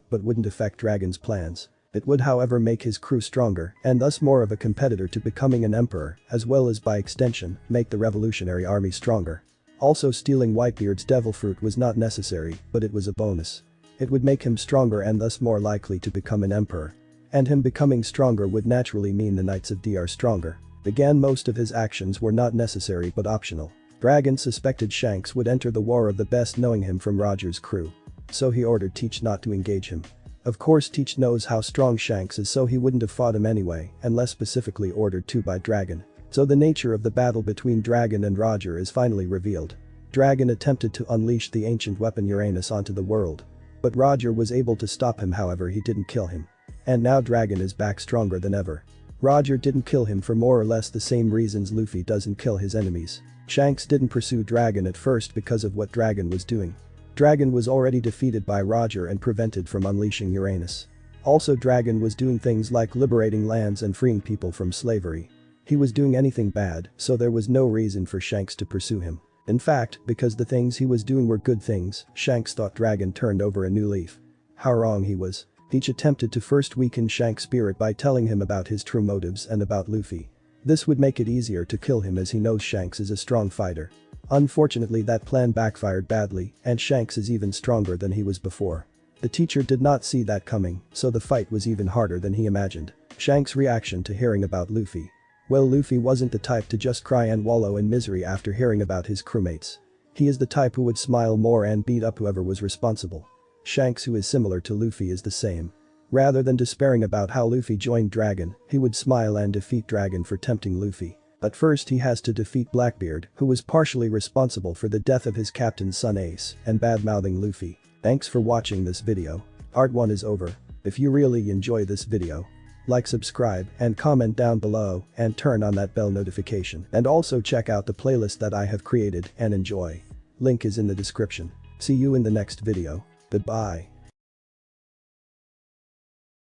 but wouldn't affect Dragon's plans. It would, however, make his crew stronger and thus more of a competitor to becoming an emperor, as well as by extension, make the revolutionary army stronger. Also, stealing Whitebeard's devil fruit was not necessary, but it was a bonus. It would make him stronger and thus more likely to become an emperor. And him becoming stronger would naturally mean the Knights of D are stronger. Again, most of his actions were not necessary but optional. Dragon suspected Shanks would enter the war of the best, knowing him from Roger's crew. So he ordered Teach not to engage him. Of course, Teach knows how strong Shanks is, so he wouldn't have fought him anyway, unless specifically ordered to by Dragon. So the nature of the battle between Dragon and Roger is finally revealed. Dragon attempted to unleash the ancient weapon Uranus onto the world. But Roger was able to stop him, however he didn't kill him. And now Dragon is back stronger than ever. Roger didn't kill him for more or less the same reasons Luffy doesn't kill his enemies. Shanks didn't pursue Dragon at first because of what Dragon was doing. Dragon was already defeated by Roger and prevented from unleashing Uranus. Also, Dragon was doing things like liberating lands and freeing people from slavery. He was doing anything bad, so there was no reason for Shanks to pursue him. In fact, because the things he was doing were good things, Shanks thought Dragon turned over a new leaf. How wrong he was. Teach attempted to first weaken Shanks' spirit by telling him about his true motives and about Luffy. This would make it easier to kill him, as he knows Shanks is a strong fighter. Unfortunately, that plan backfired badly, and Shanks is even stronger than he was before. The teacher did not see that coming, so the fight was even harder than he imagined. Shanks' reaction to hearing about Luffy. Well, Luffy wasn't the type to just cry and wallow in misery after hearing about his crewmates. He is the type who would smile more and beat up whoever was responsible. Shanks, who is similar to Luffy, is the same. Rather than despairing about how Luffy joined Dragon, he would smile and defeat Dragon for tempting Luffy. But first he has to defeat Blackbeard, who was partially responsible for the death of his captain's son Ace and bad-mouthing Luffy. Thanks for watching this video. Part 1 is over. If you really enjoy this video, like, subscribe, and comment down below, and turn on that bell notification. And also check out the playlist that I have created and enjoy. Link is in the description. See you in the next video. Goodbye.